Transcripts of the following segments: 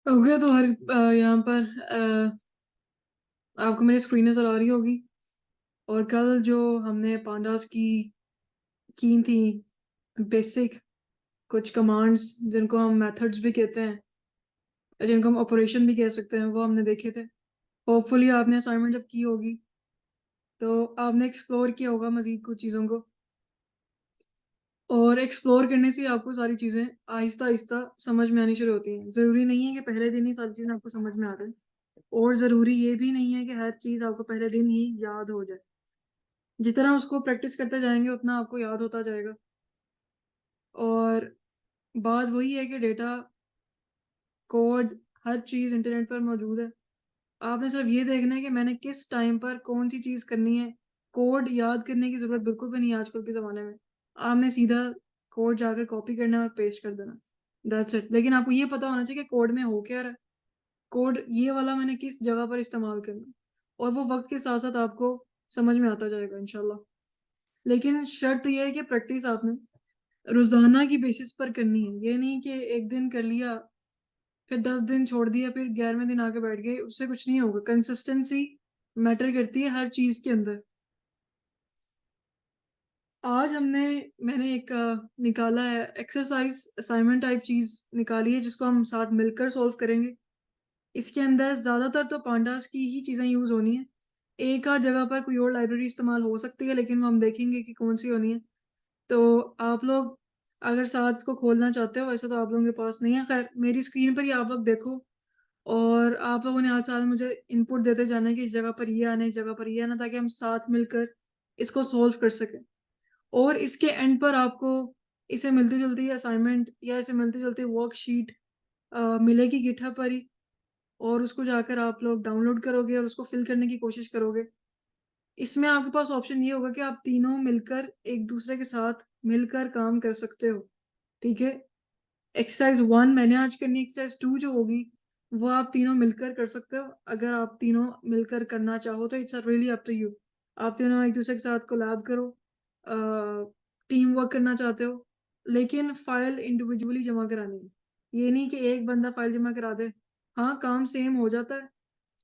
Okay, तो हर यहाँ पर आपको मेरी स्क्रीन नजर आ रही होगी। और कल जो हमने पांडास की थी बेसिक कुछ कमांड्स, जिनको हम मेथड्स भी कहते हैं, जिनको हम ऑपरेशन भी कह सकते हैं, वो हमने देखे थे। होपफुली आपने असाइनमेंट जब की होगी तो आपने एक्सप्लोर किया होगा मजीद कुछ चीज़ों को। और एक्सप्लोर करने से आपको सारी चीज़ें आहिस्ता आहिस्ता समझ में आनी शुरू होती हैं। ज़रूरी नहीं है कि पहले दिन ही सारी चीज़ें आपको समझ में आ जाए, और ज़रूरी ये भी नहीं है कि हर चीज़ आपको पहले दिन ही याद हो जाए। जितना उसको प्रैक्टिस करते जाएंगे उतना आपको याद होता जाएगा। और बात वही है कि डेटा, कोड, हर चीज़ इंटरनेट पर मौजूद है। आपने सिर्फ ये देखना है कि मैंने किस टाइम पर कौन सी चीज़ करनी है। कोड याद करने की ज़रूरत बिल्कुल भी नहीं है आजकल के ज़माने में। आपने सीधा कोड जाकर कॉपी करना है और पेस्ट कर देना, दैट्स इट। लेकिन आपको ये पता होना चाहिए कि कोड में हो क्या रहा है, कोड ये वाला मैंने किस जगह पर इस्तेमाल करना है। और वो वक्त के साथ साथ आपको समझ में आता जाएगा इंशाल्लाह। लेकिन शर्त यह है कि प्रैक्टिस आपने रोजाना की बेसिस पर करनी है। ये नहीं कि एक दिन कर लिया, फिर 10 दिन छोड़ दिया, फिर 11वें दिन आके बैठ गए, उससे कुछ नहीं होगा। कंसिस्टेंसी मैटर करती है हर चीज के अंदर। आज मैंने एक निकाला है एक्सरसाइज असाइनमेंट टाइप चीज निकाली है, जिसको हम साथ मिलकर सॉल्व करेंगे। इसके अंदर ज्यादातर तो पांडास की ही चीजें यूज होनी है। एक आध जगह पर कोई और लाइब्रेरी इस्तेमाल हो सकती है, लेकिन वो हम देखेंगे कि कौन सी होनी है। तो आप लोग अगर साथ इसको खोलना चाहते हो, वैसे तो आप लोगों के पास नहीं है, खैर मेरी स्क्रीन पर ही आप लोग देखो। और आप लोगों ने आज साथ मुझे इनपुट देते जाना है कि इस जगह पर ये आना है, इस जगह पर ये आना, ताकि हम साथ मिलकर इसको सॉल्व कर सकें। और इसके एंड पर आपको इसे मिलती जुलती असाइनमेंट या इसे मिलती जुलती वर्कशीट मिलेगी गिटहब पर ही। और उसको जाकर आप लोग डाउनलोड करोगे और उसको फिल करने की कोशिश करोगे। इसमें आपके पास ऑप्शन ये होगा कि आप तीनों मिलकर एक दूसरे के साथ मिलकर काम कर सकते हो। ठीक है। एक्सरसाइज 1 मैंने आज करनी, एक्सरसाइज 2 जो होगी वो आप तीनों मिलकर कर सकते हो। अगर आप तीनों मिलकर करना चाहो तो it's really up to you. आप तीनों एक दूसरे के साथ कोलैब करो, टीम वर्क करना चाहते हो, लेकिन फाइल इंडिविजुअली जमा करानी है। ये नहीं कि एक बंदा फाइल जमा करा दे। हाँ, काम सेम हो जाता है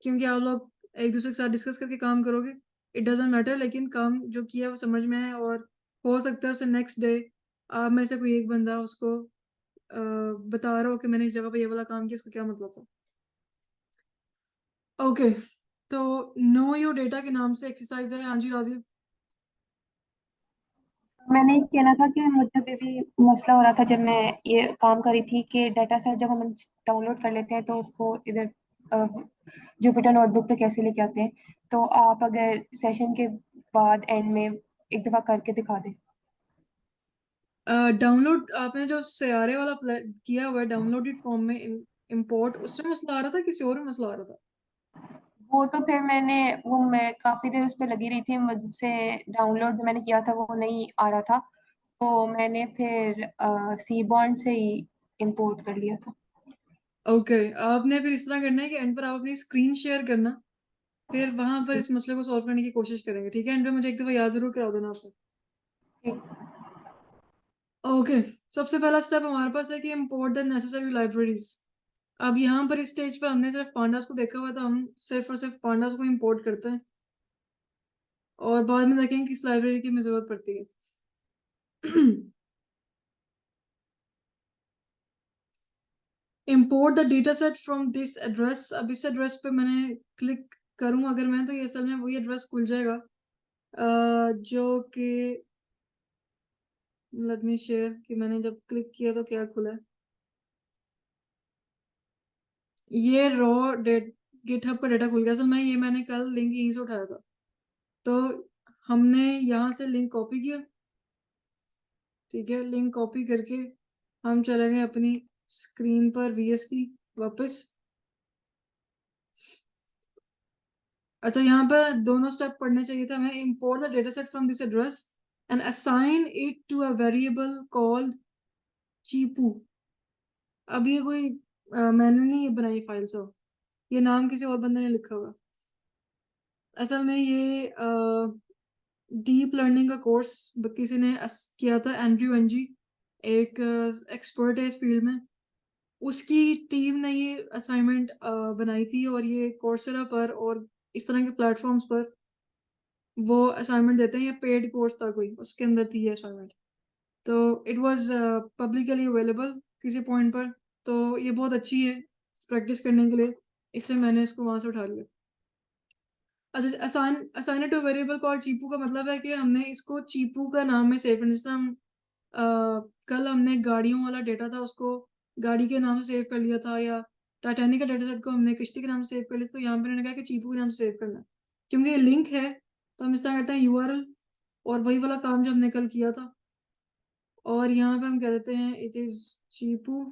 क्योंकि आप लोग एक दूसरे के साथ डिस्कस करके काम करोगे। इट डजेंट मैटर, लेकिन काम जो किया है वो समझ में है। और हो सकता है उसे नेक्स्ट डे आप में से कोई एक बंदा उसको बता रहा हो कि मैंने इस जगह पे ये वाला काम किया, इसका क्या मतलब था। ओके, तो नो योर डेटा के नाम से एक्सरसाइज है। हाँ जी राजीव। मैंने ये कहना था कि मुझे भी मसला हो रहा था जब मैं ये काम करी थी कि डाटा सेट जब हम डाउनलोड कर लेते हैं तो उसको इधर जुपिटर नोटबुक पे कैसे लेके आते हैं। तो आप अगर सेशन के बाद एंड में एक दफा करके दिखा दें। डाउनलोड आपने जो सयारे वाला किया हुआ है डाउनलोडेड फॉर्म में, इंपोर्ट, उसमें मसला आ रहा था, किसी और में मसला आ रहा था? वो तो फिर मैं काफी देर उस पर लगी रही थी, मुझसे डाउनलोड जो मैंने किया था वो नहीं आ रहा था। तो मैंने फिर सी बॉन्ड से ही इंपोर्ट कर लिया था। ओके, आपने फिर इस तरह करना है कि एंड पर आप अपनी स्क्रीन शेयर करना, फिर वहां पर इस मसले को सॉल्व करने की कोशिश करेंगे। ठीक है, एंड पे मुझे एक दफा याद जरूर करा देना आपको। ठीक। ओके, सबसे पहला स्टेप हमारे पास है कि इम्पोर्ट द नेसेसरी लाइब्रेरीज। अब यहाँ पर इस स्टेज पर हमने सिर्फ पांडास को देखा हुआ है, तो हम सिर्फ और सिर्फ पांडास को इम्पोर्ट करते हैं और बाद में देखेंगे किस लाइब्रेरी की हमें जरूरत पड़ती है। Import the data set from this address. अब इस एड्रेस पे मैंने क्लिक करूँ अगर मैं, तो ये असल में वही एड्रेस खुल जाएगा जो कि, लेट मी शेयर कि मैंने जब क्लिक किया तो क्या खुला है। ये रॉ डेट गिटहब का डेटा खुल गया। असल में ये मैंने कल लिंक यहीं से उठाया था। तो हमने यहाँ से लिंक कॉपी किया। ठीक है, लिंक कॉपी करके हम चले गए अपनी स्क्रीन पर वीएस की वापस। अच्छा, यहाँ पर दोनों स्टेप पढ़ने चाहिए था हमें। Import the data set from this address and assign it to a variable called Chipu. अब ये कोई मैंने नहीं ये बनाई फाइल, सो ये नाम किसी और बंदे ने लिखा हुआ। असल में ये डीप लर्निंग का कोर्स किसी ने किया था, एंड्रयू एनजी, एक एक्सपर्ट है इस फील्ड में। उसकी टीम ने ये असाइनमेंट बनाई थी, और ये कोर्सेरा पर और इस तरह के प्लेटफॉर्म्स पर वो असाइनमेंट देते हैं, या पेड कोर्स था कोई, उसके अंदर थी ये असाइनमेंट। तो इट वाज पब्लिकली अवेलेबल किसी पॉइंट पर। तो ये बहुत अच्छी है प्रैक्टिस करने के लिए, इसलिए मैंने इसको वहां से उठा लिया। अच्छा, असाइन टू वेरिएबल कॉल्ड चीपू का मतलब है कि हमने इसको चीपू का नाम में सेव करना। जैसे हम कल हमने गाड़ियों वाला डेटा था, उसको गाड़ी के नाम से सेव कर लिया था, या टाइटैनिक का डेटा सेट को हमने किश्ती के नाम से सेव कर लिया, तो यहाँ पर मैंने कहा कि चीपू के नाम से सेव करना है। क्योंकि ये लिंक है, तो हम इस तरह करते हैं यूआरएल, और वही वाला काम जो हमने कल किया था। और यहाँ पे हम कह देते हैं it is Chipu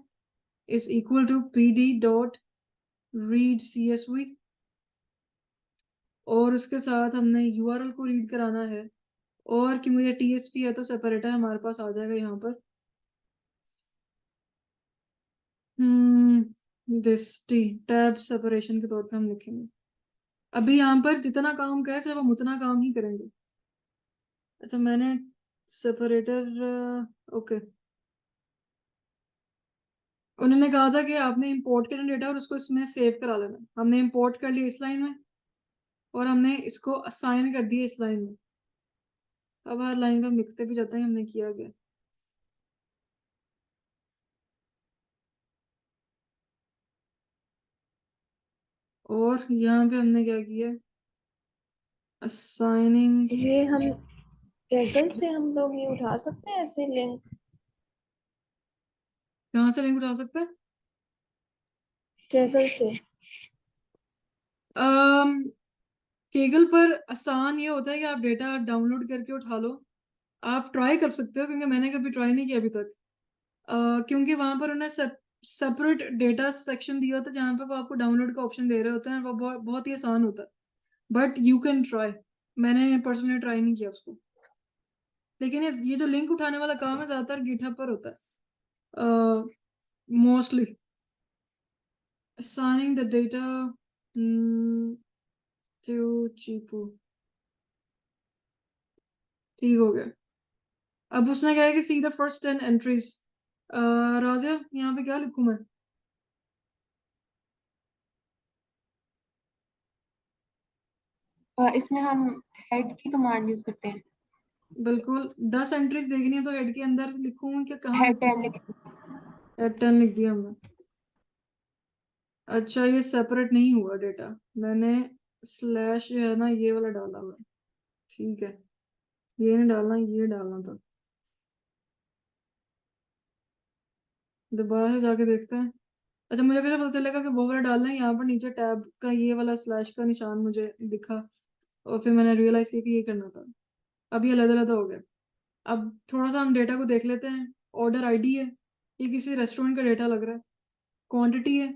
is equal to pd dot read csv, और उसके साथ हमने यूआरएल को रीड कराना है। और क्योंकि ये टीएसपी है तो सेपरेटर हमारे पास आ जाएगा यहाँ पर। दिस टी टैब सेपरेशन के तौर पे हम लिखेंगे। अभी यहाँ पर जितना काम का है सिर्फ हम उतना काम ही करेंगे। अच्छा, मैंने सेपरेटर ओके, उन्होंने कहा था कि आपने इंपोर्ट करना डेटा और उसको इसमें सेव करा लेना। हमने इंपोर्ट कर लिया इस लाइन में, और हमने इसको असाइन कर दिया इस लाइन में। अब हर लाइन का हम लिखते भी जाते हैं हमने किया गया। और यहाँ पे हमने क्या किया, असाइनिंग। ये हम गूगल से हम लोग ये उठा सकते हैं ऐसे लिंक? कहाँ से लिंक उठा सकते हैं? गूगल से। केगल पर आसान ये होता है कि आप डेटा डाउनलोड करके उठा लो। आप ट्राई कर सकते हो, क्योंकि मैंने कभी ट्राई नहीं किया अभी तक। क्योंकि वहां पर उन्हें सेपरेट डेटा सेक्शन दिया होता है जहाँ पर वो आपको डाउनलोड का ऑप्शन दे रहे होते हैं, वो बहुत ही आसान होता है। But you can try. मैंने पर्सनली ट्राई नहीं किया उसको। लेकिन ये जो लिंक उठाने वाला काम है ज्यादातर गिटहब पर होता है mostly. assigning the data to चीपू। ठीक हो गया। अब उसने कहा है कि सी द फर्स्ट 10 एंट्रीज। राजा, यहाँ पे क्या लिखूं मैं? इसमें हम हेड की कमांड यूज करते हैं। बिल्कुल, 10 एंट्रीज देखनी है तो हेड के अंदर लिखूं कि कहाँ हेड लिखूं? 10 लिख। 10 लिख दिया हमने। अच्छा, ये सेपरेट नहीं हुआ डेटा, मैंने स्लैश जो है ना ये वाला डाला हुआ है। ठीक है, ये नहीं डालना, ये डालना था। दोबारा से जाके देखते हैं। अच्छा, मुझे कैसे पता चलेगा कि वो वाला डालना है? यहाँ पर नीचे टैब का ये वाला स्लैश का निशान मुझे दिखा, और फिर मैंने रियलाइज किया कि ये करना था। अब ये अलग-अलग हो गया। अब थोड़ा सा हम डेटा को देख लेते हैं। ऑर्डर आईडी है, ये किसी रेस्टोरेंट का डेटा लग रहा है। क्वांटिटी है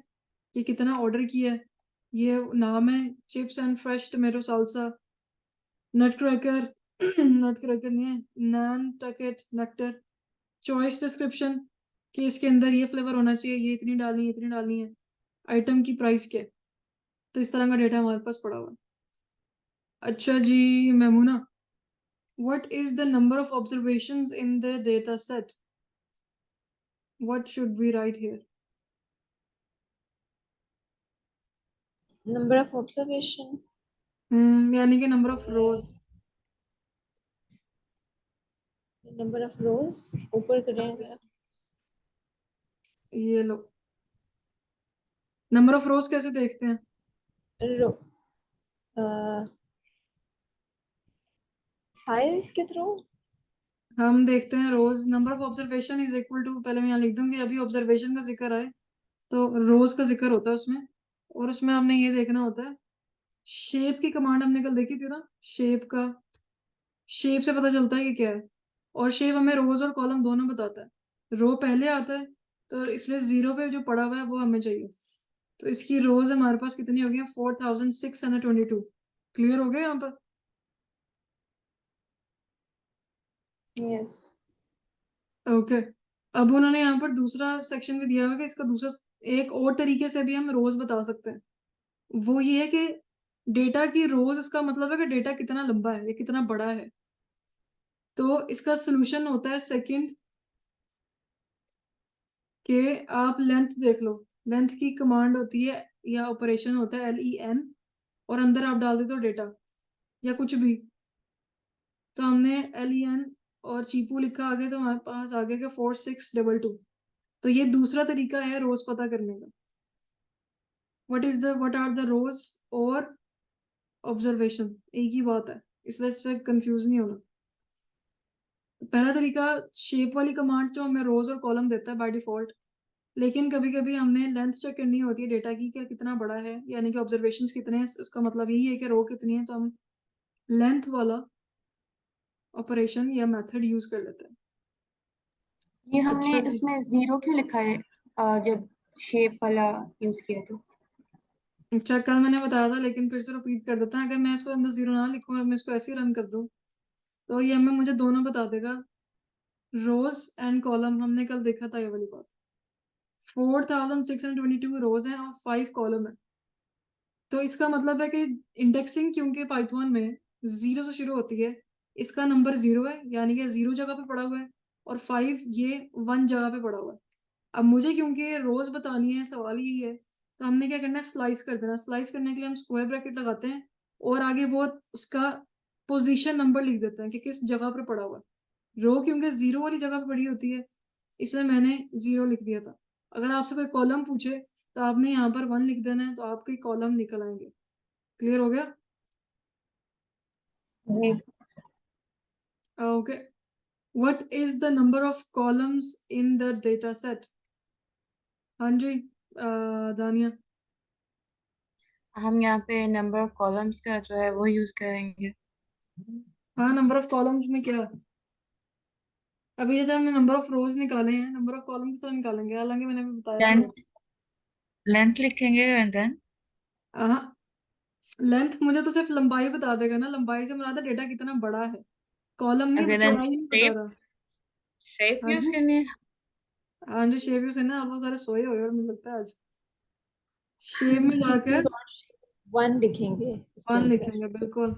कि कितना ऑर्डर किया है। ये नाम है chips and fresh tomato salsa. Nut cracker nut cracker नहीं है, नैन टकेट नक्टर। चॉइस डिस्क्रिप्शन कि इसके अंदर ये फ्लेवर होना चाहिए, ये इतनी डालनी है, इतनी डालनी है। आइटम की प्राइस क्या है। तो इस तरह का डेटा हमारे पास पड़ा हुआ है। अच्छा जी, Maimuna, what is the number of observations in the data set? What should we write here? Number of observation. यानी कि number of rose. Number of रोज ऊपर करें जरा। ये लो, नंबर ऑफ रोज कैसे देखते हैं? रो साइज के थ्रू। हम देखते हैं rows number of observation is equal to, पहले मैं यहाँ लिख दूंगी अभी ऑब्जर्वेशन का जिक्र आए तो रोज का जिक्र होता है उसमें। और उसमें हमने ये देखना होता है, शेप की कमांड हमने कल देखी थी ना, शेप का। शेप से पता चलता है कि क्या है। और शेप हमें रोज और कॉलम दोनों बताता है। रो पहले आता है, तो इसलिए जीरो पे जो पड़ा हुआ है वो हमें चाहिए। तो इसकी रोज हमारे पास कितनी हो गई? 4622। क्लियर हो गया यहाँ पर? यस। ओके। अब उन्होंने यहाँ पर दूसरा सेक्शन भी दिया हुआ है कि इसका दूसरा एक और तरीके से भी हम रोज बता सकते हैं। वो ये है कि डेटा की रोज, इसका मतलब है कि डेटा कितना लंबा है, ये कितना बड़ा है। तो इसका सोल्यूशन होता है सेकंड, कि आप लेंथ देख लो, लेंथ की कमांड होती है या ऑपरेशन होता है LEN, और अंदर आप डाल देते हो डेटा या कुछ भी। तो हमने LEN और चीपू लिखा आगे, तो हमारे पास आ गया 4622। तो ये दूसरा तरीका है रोज पता करने का। व्हाट आर द रोज और ऑब्जर्वेशन, एक ही बात है, इसलिए इस पर कंफ्यूज नहीं होना। पहला तरीका शेप वाली कमांड जो हमें रोज और कॉलम देता है बाय डिफॉल्ट, लेकिन कभी कभी हमने लेंथ चेक करनी होती है डेटा की, क्या कितना बड़ा है, यानी कि ऑब्जर्वेशंस कितने हैं, उसका मतलब यही है कि रो कितनी है, तो हम लेंथ वाला ऑपरेशन या मेथड यूज कर लेते हैं। ये हमने अच्छा जी, इसमें 0 क्यों लिखा है जब शेप वाला यूज किया तो? अच्छा कल मैंने बताया था, लेकिन फिर से रिपीट कर देता है। अगर मैं इसको अंदर 0 ना लिखूँ और मैं इसको ऐसे ही रन कर दूँ, तो ये हमें मुझे दोनों बता देगा, रोज एंड कॉलम। हमने कल देखा था ये वाली बात। 4622 रोज हैं और 5 कॉलम है। तो इसका मतलब है कि इंडेक्सिंग क्योंकि पाइथन में 0 से शुरू होती है, इसका नंबर 0 है, यानी कि 0 जगह पे पड़ा हुआ है, और 5 ये 1 जगह पे पड़ा हुआ है। अब मुझे क्योंकि रोज बतानी है, सवाल यही है, तो हमने क्या करना है, स्लाइस कर देना। स्लाइस करने के लिए हम स्क्वायर ब्रैकेट लगाते हैं और आगे वो उसका पोजीशन नंबर लिख देते हैं कि किस जगह पर पड़ा हुआ है। रो क्योंकि 0 वाली जगह पे पड़ी होती है, इसलिए मैंने 0 लिख दिया था। अगर आपसे कोई कॉलम पूछे तो आपने यहाँ पर 1 लिख देना है, तो आपके कॉलम निकल आएंगे। क्लियर हो गया? जी। Okay. What is the number of columns in the data set? हाँ जी, दानिया। हम यहाँ पे नंबर ऑफ कॉलम्स का जो है वो यूज करेंगे। हाँ, नंबर ऑफ कॉलम्स में क्या, अभी जैसे हमने नंबर ऑफ रोज निकाले हैं, नंबर ऑफ कॉलम किस तरह निकालेंगे, हालांकि मैंने अभी बताया भी है। लेंथ लेंथ लिखेंगे एंड देन हाँ, लेंथ मुझे तो सिर्फ लंबाई बता देगा ना, लंबाई से मुराद है डेटा कितना बड़ा है, कॉलम नहीं, ओके देन चौड़ाई नहीं बता शेप रहा। शेप हाँ यूज जी, करनी है। हाँ जी, शेप यूज करना। आप लोग सारे सोए हुए हो और मुझे लगता है आज शेप में चीपू जाकर डॉट 1 लिखेंगे इसके 1 अंदर। लिखेंगे, बिल्कुल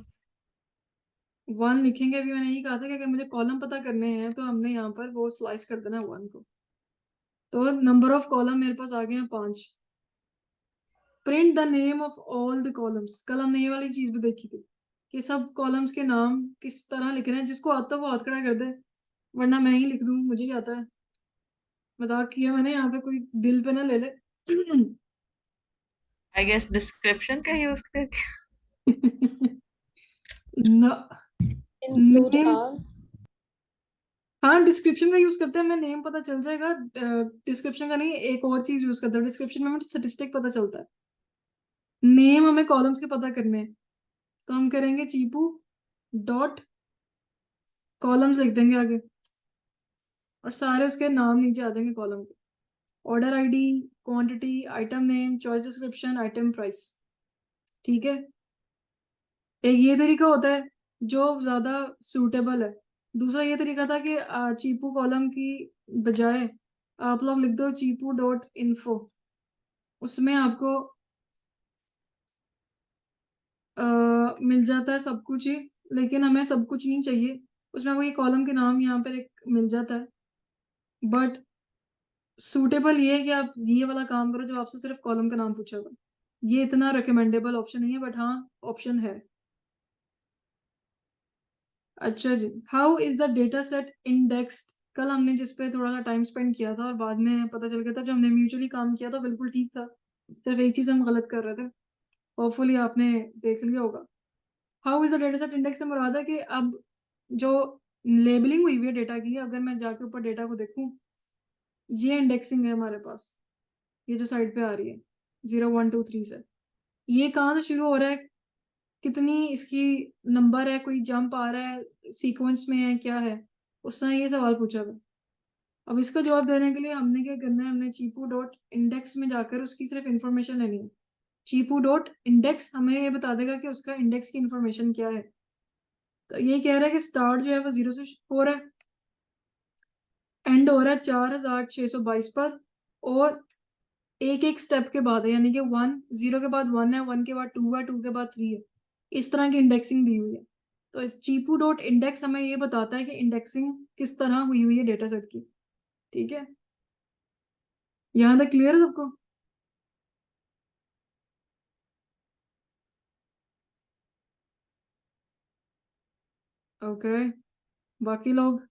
1 लिखेंगे। अभी मैंने यही कहा था कि अगर मुझे कॉलम पता करने हैं तो हमने यहाँ पर वो स्लाइस कर देना 1 को। तो नंबर ऑफ कॉलम मेरे पास आ गए हैं 5। Print the name of all the columns. कल हमने ये वाली चीज भी देखी थी कि सब कॉलम्स के नाम किस तरह लिखने हैं। जिसको आता है वो हाथ खड़ा कर दे, वरना मैं ही लिख दूं, मुझे ही आता है। मजाक किया मैंने, यहाँ पे कोई दिल पे ना ले ले। आई गेस डिस्क्रिप्शन का यूज करके। न, इंक्लूड नेम, ऑल। हाँ डिस्क्रिप्शन का यूज करते हैं, हमें नेम पता चल जाएगा। डिस्क्रिप्शन का नहीं, एक और चीज यूज करते हैं डिस्क्रिप्शन में, हमें स्टेटिस्टिक पता चलता है। नेम हमें कॉलम्स के पता करने हैं, तो हम करेंगे चीपू डॉट कॉलम्स, लिख देंगे आगे, और सारे उसके नाम नीचे आ जाएंगे कॉलम के। Order ID, quantity, item name, choice description, item price. ठीक है, एक ये तरीका होता है जो ज्यादा सूटेबल है। दूसरा ये तरीका था कि चीपू कॉलम की बजाय आप लोग लिख दो चीपू डॉट इन्फो। उसमें आपको मिल जाता है सब कुछ ही, लेकिन हमें सब कुछ नहीं चाहिए। उसमें वही कॉलम के नाम यहाँ पर एक मिल जाता है, बट सूटेबल ये है कि आप ये वाला काम करो जब आपसे सिर्फ कॉलम का नाम पूछा होगा। ये इतना रिकमेंडेबल ऑप्शन नहीं है, बट हाँ ऑप्शन है। अच्छा जी, how is the data set indexed? कल हमने जिस पे थोड़ा सा टाइम स्पेंड किया था और बाद में पता चल गया था जो हमने म्यूचुअली काम किया था बिल्कुल ठीक था, सिर्फ एक चीज हम गलत कर रहे थे। होपफुली आपने देख लिया होगा। How is the data set index से मुराद है कि अब जो लेबलिंग हुई हुई है डेटा की, अगर मैं जाके ऊपर डेटा को देखूं, ये इंडेक्सिंग है हमारे पास, ये जो साइड पे आ रही है 0 1 2 3 से। ये कहाँ से शुरू हो रहा है, कितनी इसकी नंबर है, कोई जंप आ रहा है, सीक्वेंस में है, क्या है, उसने ये सवाल पूछा हुआ है। अब इसका जवाब देने के लिए हमने क्या करना है, हमने चीपू डॉट इंडेक्स में जाकर उसकी सिर्फ इंफॉर्मेशन लेनी है। चीपू डॉट इंडेक्स हमें ये बता देगा कि उसका इंडेक्स की इंफॉर्मेशन क्या है। तो ये कह रहा है कि स्टार्ट जो है वो 0 से हो रहा है, एंड हो रहा है 4622 पर, और एक एक स्टेप के बाद है, यानी कि 0 के बाद 1 है, 1 के बाद 2 है, 2 के बाद 3 है। इस तरह की इंडेक्सिंग दी हुई है। तो इस चीपू डॉट इंडेक्स हमें ये बताता है कि इंडेक्सिंग किस तरह हुई हुई है डेटा सेट की। ठीक है, यहाँ तक क्लियर है सबको? ओके, बाकी लोग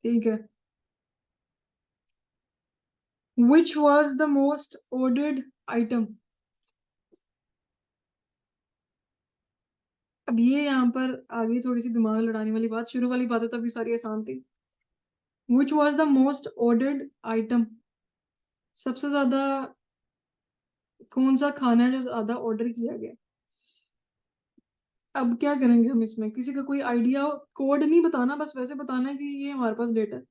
ठीक है। Which was the most ordered item? अब ये यहाँ पर आगे थोड़ी सी दिमाग लड़ाने वाली बात, शुरू वाली बातें तो अभी सारी आसान थी। Which was the most ordered item? सबसे ज्यादा कौन सा खाना है जो ज्यादा ऑर्डर किया गया? अब क्या करेंगे हम इसमें? किसी का कोई आइडिया? कोड नहीं बताना, बस वैसे बताना है कि ये हमारे पास डेटा है।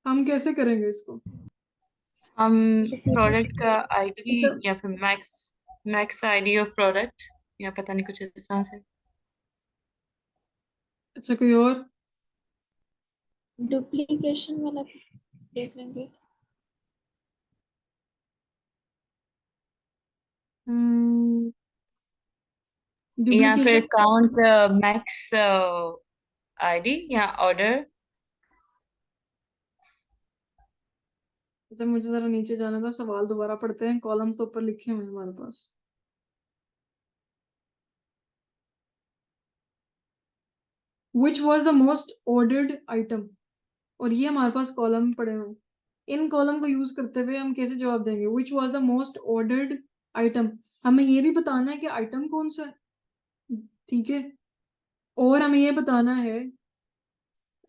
हम कैसे करेंगे इसको? हम Repeat प्रोडक्ट का it. आईडी अच्छा या फिर max max ID of product, या पता नहीं कुछ इस तरह से। अच्छा, कोई और? डुप्लीकेशन वाला देख लेंगे। या फिर डुप्लीकेशन। काउंट मैक्स आईडी या ऑर्डर। अच्छा, मुझे जरा नीचे जाना था, सवाल दोबारा पढ़ते हैं, कॉलम्स तो ऊपर लिखे हुए हैं हमारे पास। Which was the most ordered item? और ये हमारे पास कॉलम पड़े हुए हैं। इन कॉलम को यूज करते हुए हम कैसे जवाब देंगे? Which was the most ordered item? हमें ये भी बताना है कि आइटम कौन सा है, ठीक है? और हमें ये बताना है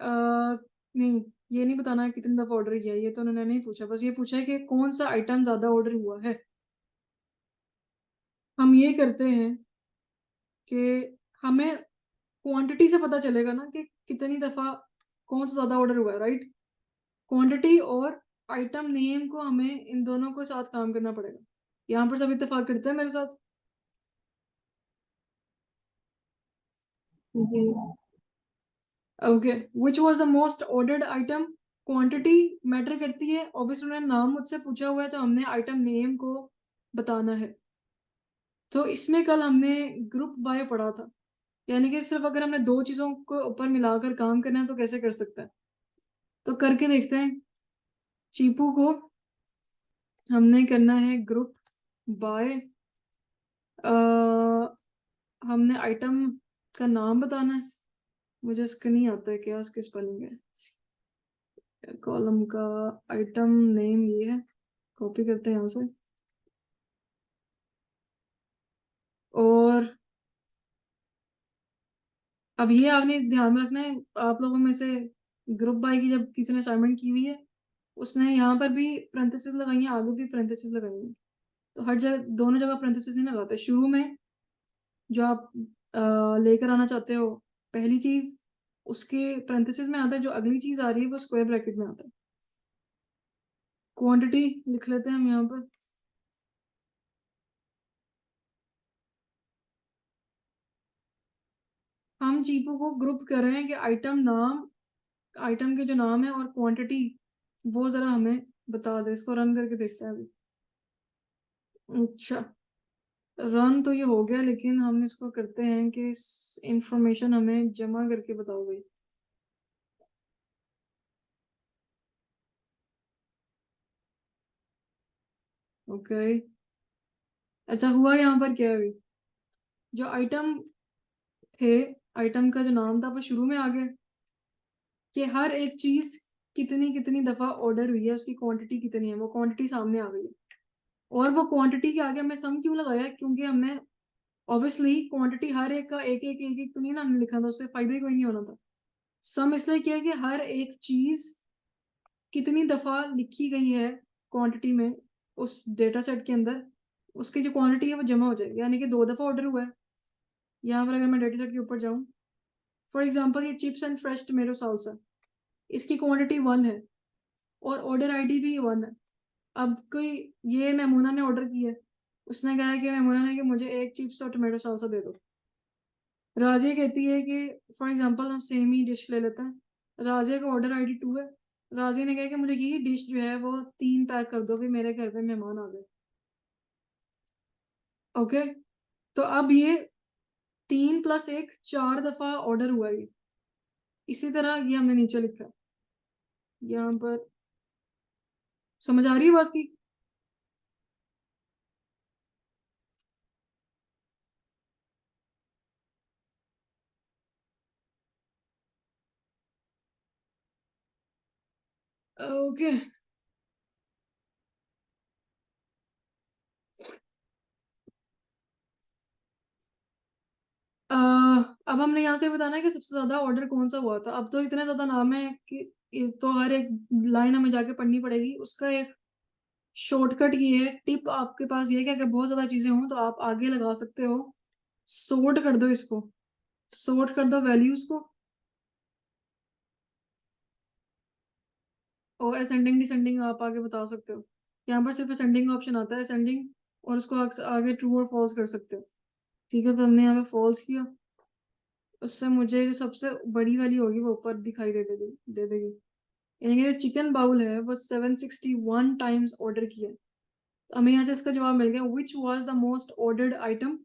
नहीं, ये नहीं बताना है कितनी दफा ऑर्डर किया, ये तो उन्होंने नहीं पूछा, बस ये पूछा है कि कौन सा आइटम ज्यादा ऑर्डर हुआ है। हम ये करते हैं कि हमें क्वांटिटी से पता चलेगा ना कि कितनी दफा कौन सा ज्यादा ऑर्डर हुआ है, राइट? क्वांटिटी और आइटम नेम को हमें इन दोनों को साथ काम करना पड़ेगा। यहाँ पर सब इत्तेफाक करते हैं मेरे साथ? जी। Okay, which was the most ordered item? Quantity matter करती है, ऑब्वियसली उन्होंने नाम मुझसे पूछा हुआ है तो हमने आइटम नेम को बताना है। तो इसमें कल हमने ग्रुप बाय पढ़ा था, यानी कि सिर्फ अगर हमने दो चीजों को ऊपर मिलाकर काम करना है तो कैसे कर सकते हैं, तो करके देखते हैं। चीपू को हमने करना है ग्रुप बाय, हमने आइटम का नाम बताना है, मुझे इसका नहीं आता है क्या इसकी स्पेलिंग है। कॉलम का आइटम नेम ये है, कॉपी करते हैं यहाँ से। और अब ये आपने ध्यान में रखना है, आप लोगों में से ग्रुप बाय की जब किसी ने असाइनमेंट की हुई है, उसने यहाँ पर भी पेरेंथेसिस लगाई है, आगे भी पेरेंथेसिस लगाई है। तो हर जगह, दोनों जगह पेरेंथेसिस नहीं लगाते। शुरू में जो आप लेकर आना चाहते हो पहली चीज, उसके पेरेंथेसिस में आता है, जो अगली चीज आ रही है वो स्क्वायर ब्रैकेट में आता है। क्वांटिटी लिख लेते हैं हम यहाँ पर। हम चीपू को ग्रुप कर रहे हैं कि आइटम नाम, आइटम के जो नाम है और क्वांटिटी, वो जरा हमें बता दे। इसको रन करके देखते हैं अभी। अच्छा, रन तो ये हो गया, लेकिन हम इसको करते हैं कि इंफॉर्मेशन हमें जमा करके बताओ भाई। ओके, अच्छा हुआ यहाँ पर क्या है अभी? जो आइटम थे, आइटम का जो नाम था वो शुरू में आ गया कि हर एक चीज कितनी कितनी दफा ऑर्डर हुई है, उसकी क्वांटिटी कितनी है, वो क्वांटिटी सामने आ गई है। और वो क्वांटिटी के आगे हमने सम क्यों लगाया? क्योंकि हमने ऑब्वियसली क्वांटिटी हर एक का एक एक तो नहीं ना हमने लिखना था, उससे फायदा ही कोई नहीं होना था। सम इसलिए किया कि हर एक चीज कितनी दफा लिखी गई है क्वांटिटी में उस डेटा सेट के अंदर, उसकी जो क्वांटिटी है वो जमा हो जाएगी, यानी कि दो दफा ऑर्डर हुआ है। यहाँ पर अगर मैं डेटा सेट के ऊपर जाऊँ, फॉर एग्जाम्पल ये chips and fresh tomato salsa, इसकी क्वांटिटी 1 है और ऑर्डर आईडी भी 1 है। अब कोई, ये मेमूना ने ऑर्डर किया है, उसने कहा है कि मेमूना ने कि मुझे एक चिप्स और टमाटो साल्सा दे दो। राजिया कहती है कि, फॉर एग्जांपल हम सेम ही डिश ले लेते हैं, राजिया का ऑर्डर आईडी 2 है, राजिया ने कहा कि मुझे ये डिश जो है वो 3 पैक कर दो, भी मेरे घर पे मेहमान आ गए। ओके, तो अब ये 3 + 1 4 दफा ऑर्डर हुआ है। इसी तरह ये हमने नीचे लिखा है। यहाँ पर समझ आ रही है बात की? ओके। अब हमने यहाँ से बताना है कि सबसे ज्यादा ऑर्डर कौन सा हुआ था। अब तो इतने ज्यादा नाम है कि तो हर एक लाइन हमें जाके पढ़नी पड़ेगी। उसका एक शॉर्टकट ये है, टिप आपके पास ये है कि अगर बहुत ज्यादा चीजें हों तो आप आगे लगा सकते हो। सॉर्ट कर दो इसको, सॉर्ट कर दो वैल्यूज को, और असेंडिंग डिसेंडिंग आप आगे बता सकते हो। यहाँ पर सिर्फ असेंडिंग का ऑप्शन आता है, असेंडिंग, और उसको आगे ट्रू और फॉल्स कर सकते हो। ठीक है, तो हमने यहाँ पे फॉल्स किया, उससे मुझे जो सबसे बड़ी वाली होगी वो ऊपर दिखाई दे देगी। यानी कि जो चिकन बाउल है वो 761 टाइम्स ऑर्डर किया है। तो हमें यहाँ से इसका जवाब मिल गया, which was the most ordered item.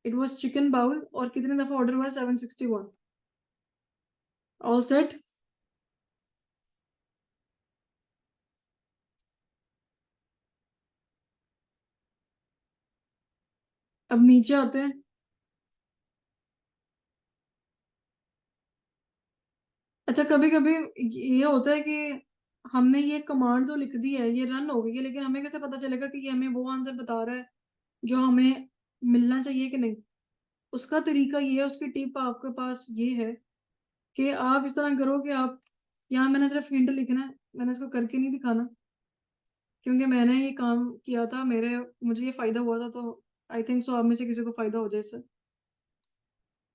It was chicken bowl, और कितने दफा ऑर्डर हुआ? 761। All set. अब नीचे आते हैं। अच्छा, कभी कभी ये होता है कि हमने ये कमांड तो लिख दी है, ये रन हो गई है, लेकिन हमें कैसे पता चलेगा कि ये हमें वो आंसर बता रहा है जो हमें मिलना चाहिए कि नहीं? उसका तरीका ये है, उसकी टिप आपके पास ये है कि आप इस तरह करो कि आप, यहाँ मैंने सिर्फ हिंट लिखना है, मैंने इसको करके नहीं दिखाना, क्योंकि मैंने ये काम किया था, मुझे ये फायदा हुआ था, तो आई थिंक सो आप में से किसी को फायदा हो जाए इससे।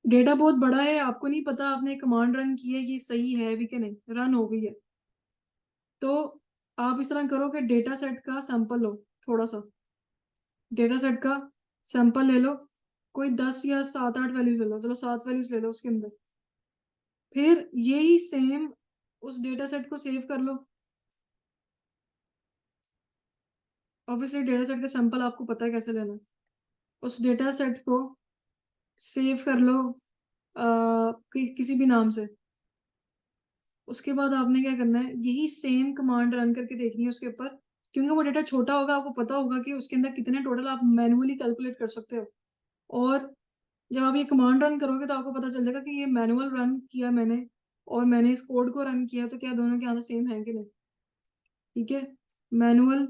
डेटा बहुत बड़ा है, आपको नहीं पता आपने कमांड रन की है ये सही है भी कि नहीं, रन हो गई है। तो आप इस तरह करो कि डेटा सेट का सैंपल लो, थोड़ा सा डेटा सेट का सैंपल ले लो, कोई 10 या 7-8 वैल्यूज ले लो, चलो 7 वैल्यूज ले लो उसके अंदर। फिर यही सेम उस डेटा सेट को सेव कर लो। ऑब्वियसली डेटा सेट का सैंपल आपको पता है कैसे लेना है। उस डेटा सेट को सेव कर लो किसी भी नाम से। उसके बाद आपने क्या करना है, यही सेम कमांड रन करके देखनी है उसके ऊपर, क्योंकि वो डेटा छोटा होगा, आपको पता होगा कि उसके अंदर कितने टोटल आप मैन्युअली कैलकुलेट कर सकते हो। और जब आप ये कमांड रन करोगे तो आपको पता चल जाएगा कि ये मैनुअल रन किया मैंने और मैंने इस कोड को रन किया, तो क्या दोनों के आंसर सेम है कि नहीं। ठीक है, मैनुअल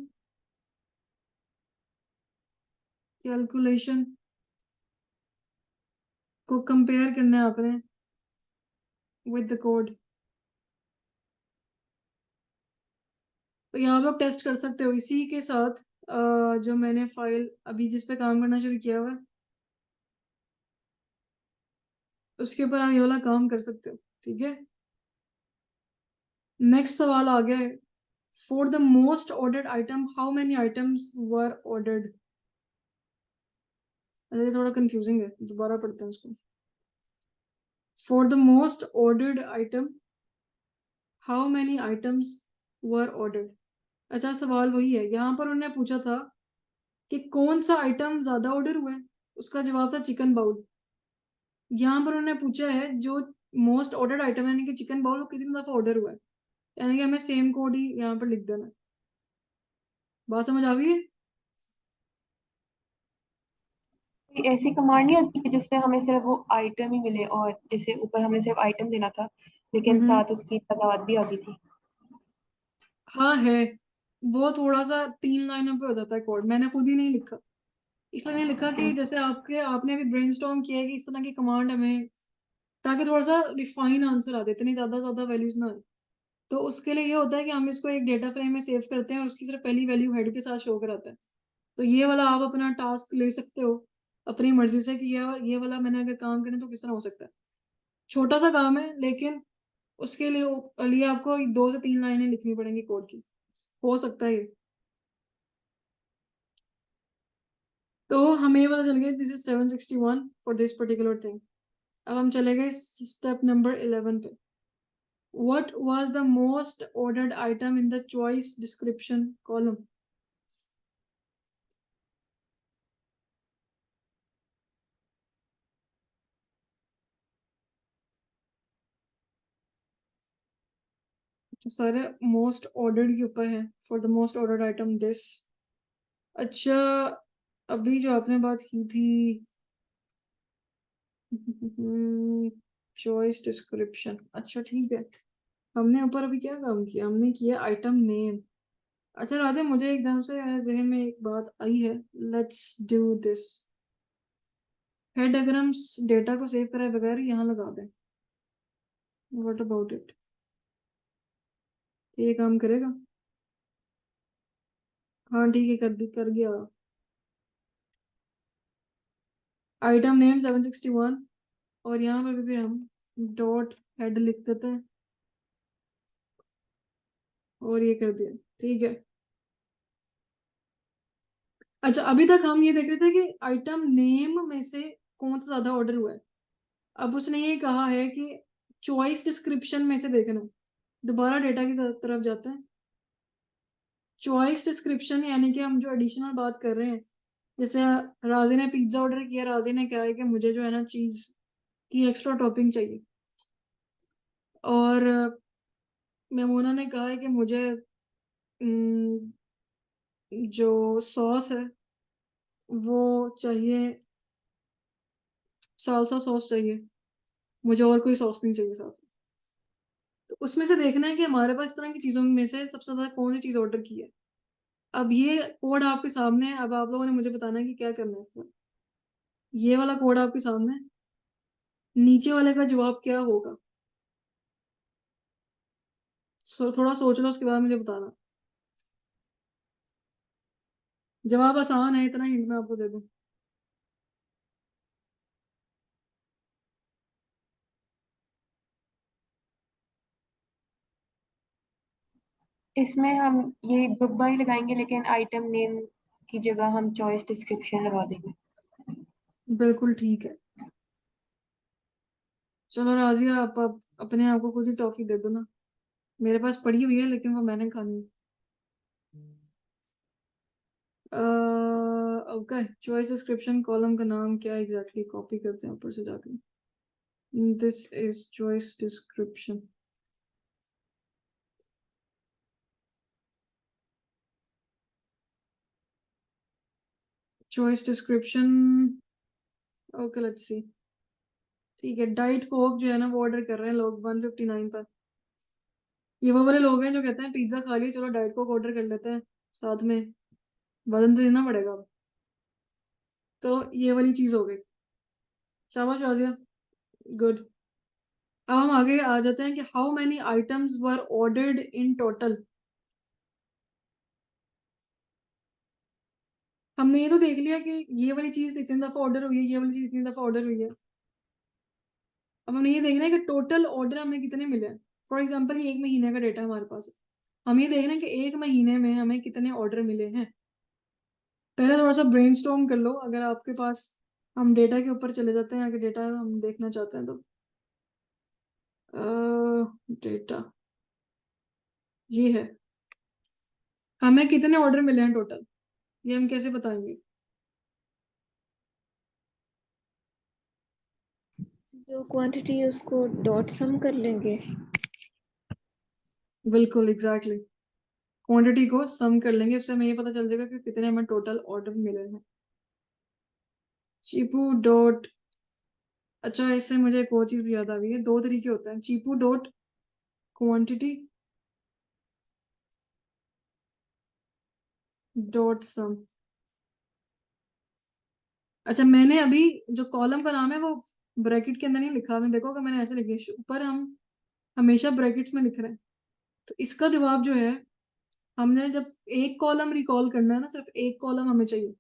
कैलकुलेशन को कंपेयर करना है आपने विद द कोड। तो यहाँ पे आप टेस्ट कर सकते हो इसी के साथ, जो मैंने फाइल अभी जिस पे काम करना शुरू किया हुआ है उसके ऊपर आप ये वाला काम कर सकते हो। ठीक है, नेक्स्ट सवाल आ गया है, for the most ordered item how many items were ordered. ये थोड़ा कंफ्यूजिंग है, दोबारा पढ़ते हैं उसको। For the most ordered item how many items were ordered. अच्छा, सवाल वही है, यहाँ पर उन्होंने पूछा था कि कौन सा आइटम ज्यादा ऑर्डर हुआ है, उसका जवाब था चिकन बाउल। यहाँ पर उन्होंने पूछा है जो मोस्ट ऑर्डर्ड आइटम है, यानी कि चिकन बाउल, वो कितनी दफा ऑर्डर हुआ है, यानी कि हमें सेम कोड ही यहाँ पर लिख देना है। बात समझ आ गई है? कोई ऐसी कमांड नहीं होती कि जिससे हमें सिर्फ वो आइटम ही मिले, और जैसे ऊपर हमने सिर्फ आइटम देना था लेकिन हम्म। साथ उसकी तादाद भी आ गई थी। हाँ है, वो थोड़ा सा 3 लाइनों पे हो जाता है कोड, मैंने खुद ही नहीं लिखा। इसलिए नहीं लिखा अच्छा। कि जैसे आपने अभी ब्रेनस्टॉर्म किया है कि इस तरह की कमांड हमें, ताकि थोड़ा सा रिफाइन आंसर आ दे, इतनी ज्यादा ज्यादा वैल्यूज ना आए। तो उसके लिए ये होता है कि हम इसको एक डेटा फ्रेम में सेव करते हैं और उसकी सिर्फ पहली वैल्यू हेड के साथ शो कराता है। तो ये वाला आप अपना टास्क ले सकते हो अपनी मर्जी से कि ये वाला मैंने अगर काम करें तो किस तरह हो सकता है। छोटा सा काम है, लेकिन उसके लिए आपको 2 से 3 लाइनें लिखनी पड़ेंगी कोड की, हो सकता है ये। तो हमें ये पता चल गया this is 761 for this particular thing. अब हम चले गए स्टेप नंबर 11 पे। What was the most ordered item in the choice description column? सारे मोस्ट ऑर्डर्ड के ऊपर है। For the most ordered item this. अच्छा, अभी जो आपने बात की थी चॉइस डिस्क्रिप्शन, अच्छा ठीक है। हमने ऊपर अभी क्या काम किया, हमने किया आइटम नेम। अच्छा राधे, मुझे एकदम से जहन में एक बात आई है, लेट्स डू दिस। हेड अगर हम डेटा को सेव कराए बगैर यहाँ लगा दें, व्हाट अबाउट इट? ये काम करेगा? हाँ ठीक है, कर गया। आइटम नेम 761 और यहाँ पर भी हम डॉट हेड लिख देते हैं और ये कर दिया, ठीक है। अच्छा, अभी तक हम ये देख रहे थे कि आइटम नेम में से कौन सा ज्यादा ऑर्डर हुआ है। अब उसने ये कहा है कि चॉइस डिस्क्रिप्शन में से देखना है। दोबारा डेटा की तरफ जाते हैं। चॉइस डिस्क्रिप्शन यानी कि हम जो एडिशनल बात कर रहे हैं, जैसे राजी ने पिज्जा ऑर्डर किया, राजी ने कहा है कि मुझे जो है ना चीज की एक्स्ट्रा टॉपिंग चाहिए, और मेमोना ने कहा है कि मुझे जो सॉस है वो चाहिए, सालसा सॉस चाहिए, मुझे और कोई सॉस नहीं चाहिए साथ में। तो उसमें से देखना है कि हमारे पास इस तरह की चीजों में से सबसे ज्यादा कौन सी चीज ऑर्डर की है। अब ये कोड आपके सामने है, अब आप लोगों ने मुझे बताना है कि क्या करना है इससे। ये वाला कोड आपके सामने है, नीचे वाले का जवाब क्या होगा? थोड़ा सोच लो, उसके बाद मुझे बताना। जवाब आसान है, इतना हिंट मैं आपको दे दूं। इसमें हम ये ग्रुप बाय लगाएंगे, लेकिन आइटम नेम की जगह हम चॉइस डिस्क्रिप्शन लगा देंगे। बिल्कुल ठीक है। चलो राजिया, आप अपने आप को खुद ही टॉफी दे दो ना। मेरे पास पड़ी हुई है लेकिन वो मैंने खानी है। ओके, चॉइस डिस्क्रिप्शन कॉलम का नाम क्या एग्जैक्टली कॉपी करते हैं ऊपर से जाके। This is choice description. Choice description, okay let's see. ठीक है, डाइट कोक जो है ना वो ऑर्डर कर रहे हैं लोग 159 पर। ये वो वाले लोग हैं जो कहते हैं पिज्जा खा लिया, चलो डाइट कोक ऑर्डर कर लेते हैं साथ में, वजन तो देना पड़ेगा अब। तो ये वाली चीज हो गई। शाबाश राजिया, गुड। अब हम आगे आ जाते हैं कि how many items were ordered in total. हमने ये तो देख लिया कि ये वाली चीज इतनी दफा ऑर्डर हुई है, ये वाली चीज इतनी दफा ऑर्डर हुई है। अब हमने ये देखना है कि टोटल ऑर्डर हमें कितने मिले हैं। फॉर एग्जाम्पल ये 1 महीने का डेटा हमारे पास है, हम ये देखना है कि 1 महीने में हमें कितने ऑर्डर मिले हैं। पहले थोड़ा सा ब्रेनस्टॉर्म कर लो, अगर आपके पास, हम डेटा के ऊपर चले जाते हैं, अगर डेटा हम देखना चाहते हैं तो डेटा ये है, हमें कितने ऑर्डर मिले हैं टोटल, ये हम कैसे बताएंगे? जो क्वांटिटी है उसको डॉट सम कर लेंगे। बिल्कुल एग्जैक्टली, क्वांटिटी को सम कर लेंगे, उससे हमें ये पता चल जाएगा कि कितने हमें टोटल ऑर्डर मिले हैं। चीपू डॉट, अच्छा इससे मुझे एक और चीज भी याद आ गई है, दो तरीके होते हैं, चीपू डॉट क्वांटिटी डॉट सम। अच्छा, मैंने अभी जो कॉलम का नाम है वो ब्रैकेट के अंदर नहीं लिखा, आपने देखो कि मैंने ऐसे लिखे ऊपर, हम हमेशा ब्रैकेट्स में लिख रहे हैं। तो इसका जवाब जो है, हमने जब एक कॉलम रिकॉल करना है ना, सिर्फ एक कॉलम हमें चाहिए,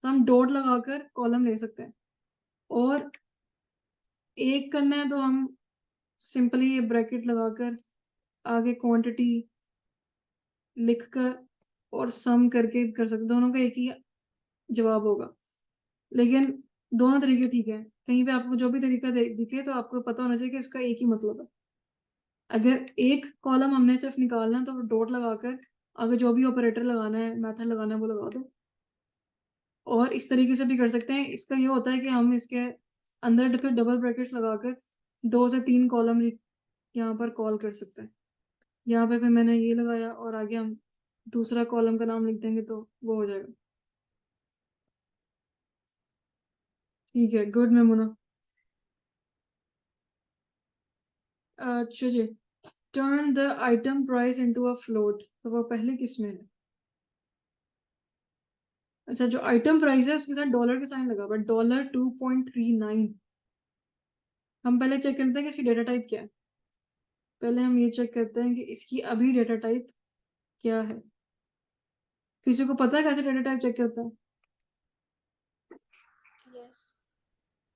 तो हम डॉट लगाकर कॉलम ले सकते हैं। और एक करना है तो हम सिंपली ये ब्रैकेट लगाकर आगे क्वांटिटी लिखकर और सम करके कर सकते, दोनों का एक ही जवाब होगा। लेकिन दोनों तरीके ठीक है, कहीं पे आपको जो भी तरीका दिखे तो आपको पता होना चाहिए कि इसका एक ही मतलब है। अगर एक कॉलम हमने सिर्फ निकालना है तो डॉट लगाकर आगे जो भी ऑपरेटर लगाना है, मेथड लगाना है, वो लगा दो। और इस तरीके से भी कर सकते हैं। इसका ये होता है कि हम इसके अंदर फिर डबल ब्रैकेट्स लगाकर 2 से 3 कॉलम यहाँ पर कॉल कर सकते हैं। यहाँ पे फिर मैंने ये लगाया और आगे हम दूसरा कॉलम का नाम लिख देंगे तो वो हो जाएगा। ठीक है, गुड मेमुना। अच्छा जी, turn the item price into a float, तो वो पहले किस में है? अच्छा, जो आइटम प्राइस है उसके साथ डॉलर के साइन लगा हुआ है, $2.39। हम पहले चेक करते हैं कि इसकी डेटा टाइप क्या है। पहले हम ये चेक करते हैं कि इसकी अभी डेटा टाइप क्या है। किसी को पता है कैसे डेटा टाइप चेक करता है? यस,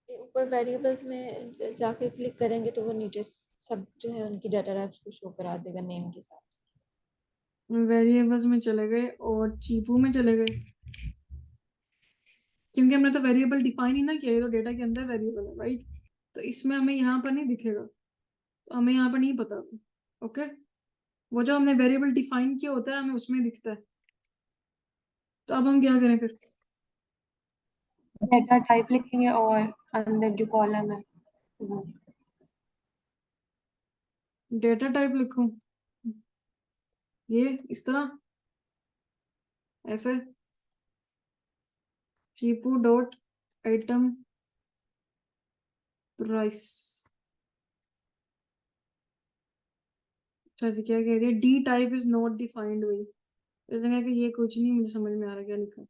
ये ऊपर वेरिएबल्स में जाके क्लिक करेंगे तो वो नीचे सब जो है उनकी डाटा टाइप्स को शो करा देगा नेम के साथ। वेरिएबल्स में चले गए और चीपू में चले गए, क्योंकि हमने तो वेरिएबल डिफाइन ही ना किया, ये तो डेटा के अंदर वेरिएबल है, राइट? तो इसमें हमें यहाँ पर नहीं दिखेगा, तो हमें यहाँ पर नहीं पता। ओके, वो जो हमने वेरिएबल डिफाइन किया होता है हमें उसमें दिखता है। तो अब हम क्या करें फिर? डेटा टाइप लिखेंगे और अंदर जो कॉलम है वो। डेटा टाइप लिखूं ये इस तरह, ऐसे चीपू डॉट आइटम प्राइस। अच्छा जी, क्या कह रही है? D type is not defined हुई, इसने कहा कि ये कुछ नहीं, मुझे समझ में आ रहा क्या लिखा।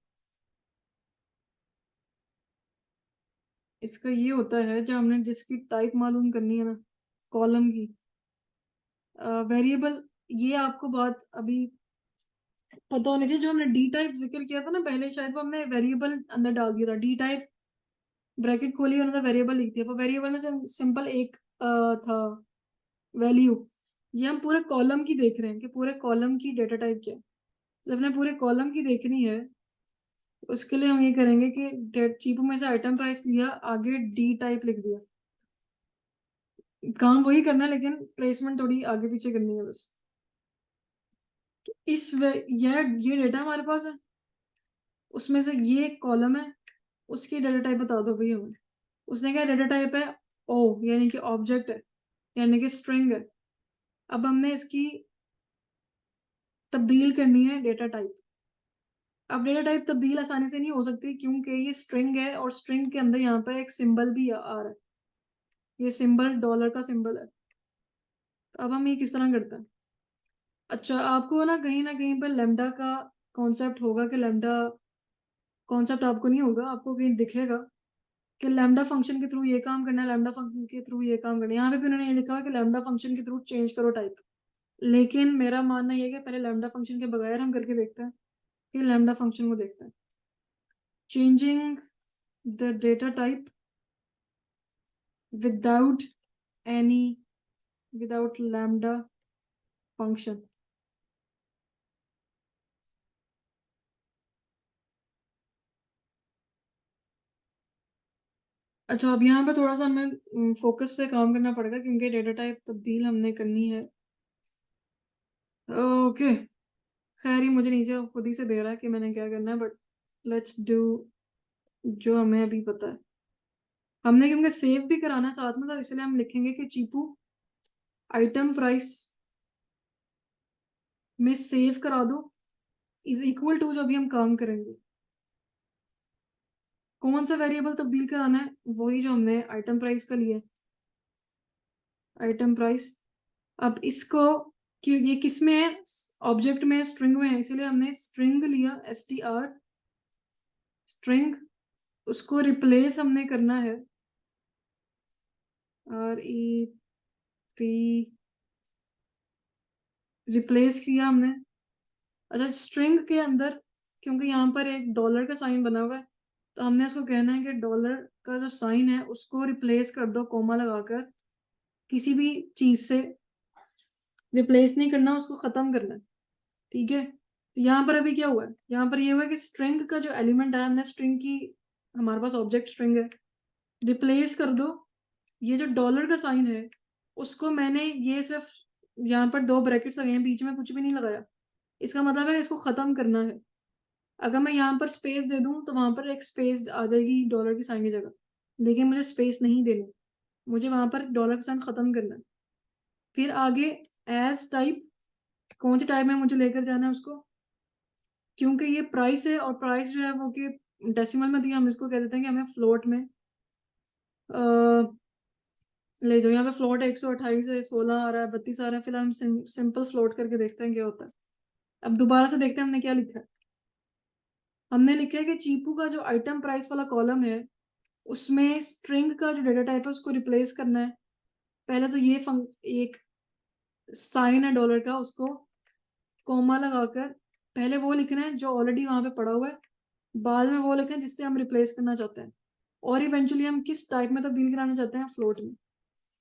इसका ये होता है जब हमने जिसकी टाइप मालूम करनी है ना, कॉलम की, वेरिएबल, ये आपको बात अभी पता होनी चाहिए। जो हमने डी टाइप जिक्र किया था ना पहले, शायद वो हमने वेरिएबल अंदर डाल दिया था। डी टाइप ब्रैकेट खोली और अंदर वेरिएबल लिख दिया, वो वेरिएबल में से सिंपल एक था वैल्यू। ये हम पूरे कॉलम की देख रहे हैं कि पूरे कॉलम की डेटा टाइप क्या है। जब हमने पूरे कॉलम की देखनी है, उसके लिए हम ये करेंगे कि चीपू में से आइटम प्राइस लिया, आगे डी टाइप लिख दिया। काम वही करना है लेकिन प्लेसमेंट थोड़ी आगे पीछे करनी है बस। ये डेटा हमारे पास है, उसमें से ये कॉलम है, उसकी डेटा टाइप बता दो भैया हमें। उसने क्या डेटा टाइप है? ओ, यानी कि ऑब्जेक्ट है, यानी कि स्ट्रिंग है। अब हमने इसकी तब्दील करनी है डेटा टाइप। अब डेटा टाइप तब्दील आसानी से नहीं हो सकती क्योंकि ये स्ट्रिंग है और स्ट्रिंग के अंदर यहाँ पर एक सिंबल भी आ रहा है, ये सिंबल डॉलर का सिंबल है। तो अब हम ये किस तरह करते हैं? अच्छा, आपको ना कहीं पर लैम्डा का कॉन्सेप्ट होगा कि लैम्डा कॉन्सेप्ट आपको नहीं होगा, आपको कहीं दिखेगा कि लैम्डा फंक्शन के थ्रू ये काम करना है, लैम्डा फंक्शन के थ्रू ये काम करना है। यहाँ पे भी उन्होंने ये लिखा है कि लैम्डा फंक्शन के थ्रू चेंज करो टाइप। लेकिन मेरा मानना ये है कि पहले लैम्डा फंक्शन के बगैर हम करके देखते हैं, फिर लैम्डा फंक्शन को देखते हैं। Changing the data type without any without lambda function. अच्छा, अब यहाँ पे थोड़ा सा हमें फोकस से काम करना पड़ेगा क्योंकि डेटा टाइप तब्दील हमने करनी है। ओके, खैर ये मुझे नीचे खुद ही से दे रहा है कि मैंने क्या करना है, बट लेट्स डू जो हमें अभी पता है। हमने क्योंकि सेव भी कराना है साथ में, तो इसलिए हम लिखेंगे कि चीपू आइटम प्राइस में सेव करा दो इज इक्वल टू, जो भी हम काम करेंगे कौन सा वेरिएबल तब्दील कराना है, वही जो हमने आइटम प्राइस का लिया, आइटम प्राइस। अब इसको कि ये किस में है, ऑब्जेक्ट में, स्ट्रिंग में है, इसीलिए हमने स्ट्रिंग लिया, str स्ट्रिंग। उसको रिप्लेस हमने करना है REP, रिप्लेस किया हमने। अच्छा, स्ट्रिंग के अंदर क्योंकि यहाँ पर एक डॉलर का साइन बना हुआ है, तो हमने उसको कहना है कि डॉलर का जो साइन है उसको रिप्लेस कर दो कोमा लगाकर, किसी भी चीज से रिप्लेस नहीं करना, उसको खत्म करना है। ठीक है, तो यहाँ पर अभी क्या हुआ है, यहाँ पर ये हुआ है कि स्ट्रिंग का जो एलिमेंट है, हमने स्ट्रिंग की, हमारे पास ऑब्जेक्ट स्ट्रिंग है, रिप्लेस कर दो। ये जो डॉलर का साइन है उसको मैंने ये सिर्फ यहाँ पर दो ब्रैकेट्स लगे हैं, बीच में कुछ भी नहीं लगाया। इसका मतलब है इसको खत्म करना है। अगर मैं यहाँ पर स्पेस दे दूं तो वहां पर एक स्पेस आ जाएगी डॉलर की साइन की जगह, लेकिन मुझे स्पेस नहीं देनी, मुझे वहां पर डॉलर का साइन खत्म करना है। फिर आगे एज टाइप कौन सी टाइप में मुझे लेकर जाना है उसको, क्योंकि ये प्राइस है और प्राइस जो है वो कि डेसिमल में दिया, हम इसको कह देते हैं कि हमें फ्लोट में ले जाओ। यहाँ पे फ्लोट 128 है, 16 आ रहा है, 32 आ रहा है। फिलहाल हम सिंपल फ्लोट करके देखते हैं क्या होता है। अब दोबारा से देखते हैं हमने क्या लिखा है। हमने लिखा है कि चीपू का जो आइटम प्राइस वाला कॉलम है उसमें स्ट्रिंग का जो डेटा टाइप है उसको रिप्लेस करना है। पहले तो ये एक साइन है डॉलर का, उसको कोमा लगाकर पहले वो लिखना है जो ऑलरेडी वहां पे पड़ा हुआ है, बाद में वो लिखना है जिससे हम रिप्लेस करना चाहते हैं, और इवेंचुअली हम किस टाइप में तब्दील कराना चाहते हैं, फ्लोट में।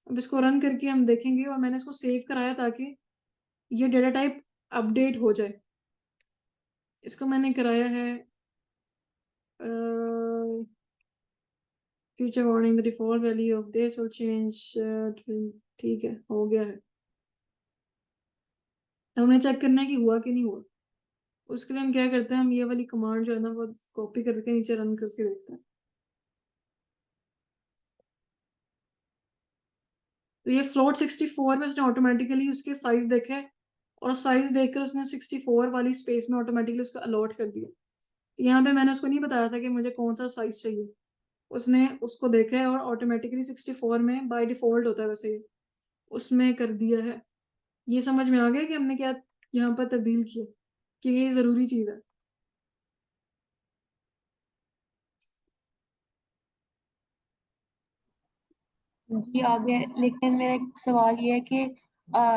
अब इसको रन करके हम देखेंगे, और मैंने इसको सेव कराया ताकि ये डेटा टाइप अपडेट हो जाए। इसको मैंने कराया है future warning, the default value of this will change. ठीक है, हो गया है। हमने चेक करना है कि हुआ कि नहीं हुआ। उसके लिए हम क्या करते हैं, हम ये वाली कमांड जो है ना वो कॉपी करके नीचे रन करके देखते हैं। तो ये फ्लोट 64 में उसने ऑटोमेटिकली उसके साइज देखे, और साइज देखकर उसने 64 वाली स्पेस में ऑटोमेटिकली उसको अलॉट कर दिया। तो यहाँ पे मैंने उसको नहीं बताया था कि मुझे कौन सा साइज चाहिए, उसने उसको देखा है और ऑटोमेटिकली 64 में बाय डिफॉल्ट होता है वैसे ही, उसमें कर दिया है। ये समझ में आ गया कि हमने क्या यहाँ पर तब्दील किया, कि ये जरूरी चीज है। जी आगे, लेकिन मेरा एक सवाल ये है कि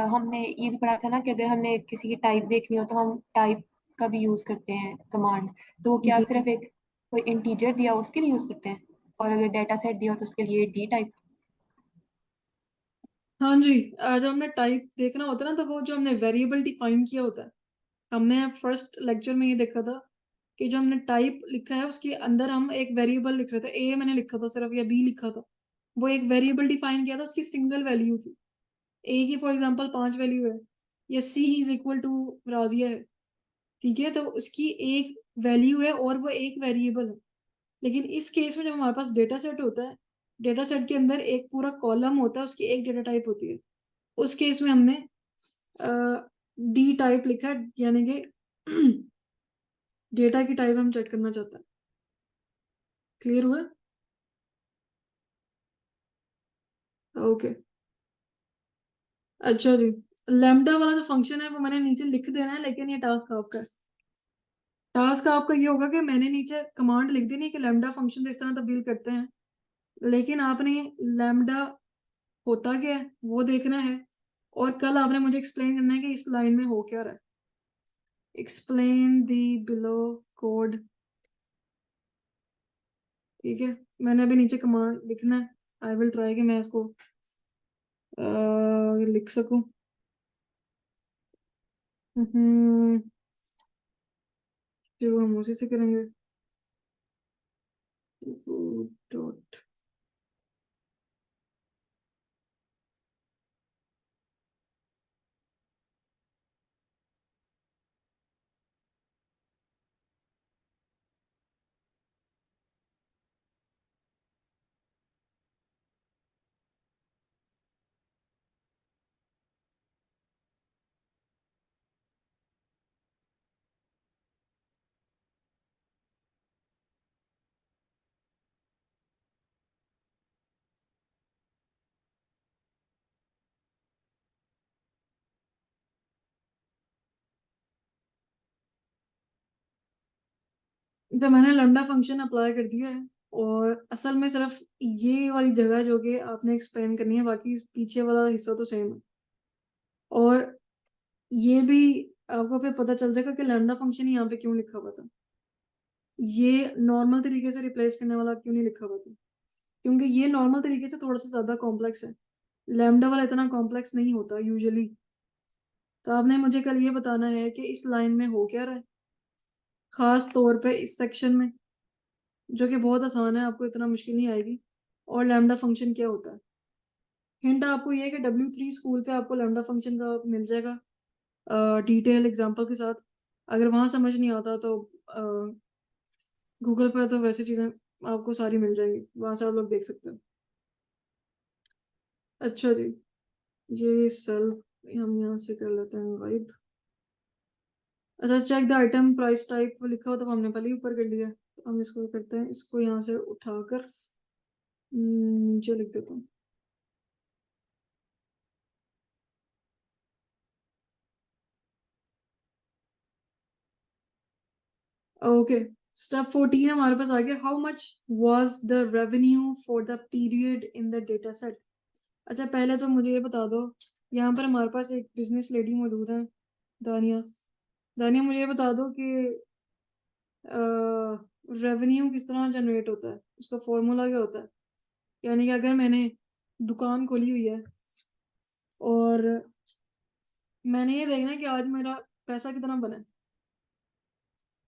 हमने ये भी पढ़ा था ना कि अगर हमने किसी की टाइप देखनी हो तो हम टाइप का भी यूज़ करते हैं कमांड। तो वो क्या जी सिर्फ एक कोई इंटीजर दिया हो उसके लिए यूज़ करते हैं, और अगर डेटा सेट दिया हो तो उसके लिए डी टाइप? हाँ जी, जब हमने टाइप देखना होता है ना, तो वो जो हमने वेरिएबल डिफाइन किया होता है, हमने फर्स्ट लेक्चर में ये देखा था कि जो हमने टाइप लिखा है उसके अंदर हम एक वेरिएबल लिख रहे थे। ए मैंने लिखा था सिर्फ, या बी लिखा था, वो एक वेरिएबल डिफाइन किया था, उसकी सिंगल वैल्यू थी। ए की फॉर एग्जांपल 5 वैल्यू है, या सी इज इक्वल टू राजिया है, ठीक है, तो उसकी एक वैल्यू है और वो एक वेरिएबल है। लेकिन इस केस में जब हमारे पास डेटा सेट होता है, डेटा सेट के अंदर एक पूरा कॉलम होता है, उसकी एक डेटा टाइप होती है। उस केस में हमने डी टाइप लिखा है, यानी कि डेटा की टाइप हम चेक करना चाहते हैं। क्लियर हुआ? ओके, अच्छा जी। लैम्डा वाला जो फंक्शन है वो मैंने नीचे लिख देना है, लेकिन ये टास्क आपका है। टास्क आपका ये होगा कि मैंने नीचे कमांड लिख देनी है कि लैम्डा फंक्शन इस तरह तब्दील करते हैं, लेकिन आपने लैम्डा होता क्या है वो देखना है, और कल आपने मुझे एक्सप्लेन करना है कि इस लाइन में हो क्या रहा है। एक्सप्लेन दी बिलो कोड, ठीक है। मैंने अभी नीचे कमांड लिखना है, आई विल ट्राई कि मैं इसको लिख सकूं। हम्म, फिर हम उसी से करेंगे। डॉट, तो मैंने लैम्डा फंक्शन अप्लाई कर दिया है, और असल में सिर्फ ये वाली जगह जो कि आपने एक्सप्लेन करनी है, बाकी पीछे वाला हिस्सा तो सेम है। और ये भी आपको फिर पता चल जाएगा कि लैम्डा फंक्शन यहाँ पे क्यों लिखा हुआ था, ये नॉर्मल तरीके से रिप्लेस करने वाला क्यों नहीं लिखा हुआ था, क्योंकि ये नॉर्मल तरीके से थोड़ा सा ज्यादा कॉम्प्लेक्स है, लैम्डा वाला इतना कॉम्प्लेक्स नहीं होता यूजुअली। तो आपने मुझे कल ये बताना है कि इस लाइन में हो क्या रहा है, खास तौर पे इस सेक्शन में, जो कि बहुत आसान है, आपको इतना मुश्किल नहीं आएगी, और लैम्डा फंक्शन क्या होता है। हिंट आपको ये है कि W3 स्कूल पे आपको लैम्डा फंक्शन का मिल जाएगा डिटेल एग्जांपल के साथ। अगर वहां समझ नहीं आता तो गूगल पर तो वैसे चीजें आपको सारी मिल जाएंगी, वहां से आप लोग देख सकते हैं। अच्छा जी, ये सेल हम यहाँ से कर लेते हैं वाइप। अच्छा, check the item price type वो लिखा हो तो हमने पहले ही ऊपर कर लिया, तो हम इसको करते हैं, इसको यहाँ से उठाकर नीचे लिख देता हूँ। ओके, स्टेप 14 हमारे पास आ गया। How much was the revenue for the period in the data set. अच्छा, पहले तो मुझे ये बता दो, यहाँ पर हमारे पास एक बिजनेस लेडी मौजूद है, दानिया। दानिया, मुझे ये बता दो कि रेवेन्यू किस तरह जनरेट होता है, उसका फॉर्मूला क्या होता है। यानी कि अगर मैंने दुकान खोली हुई है और मैंने ये देखना है कि आज मेरा पैसा कितना बना है।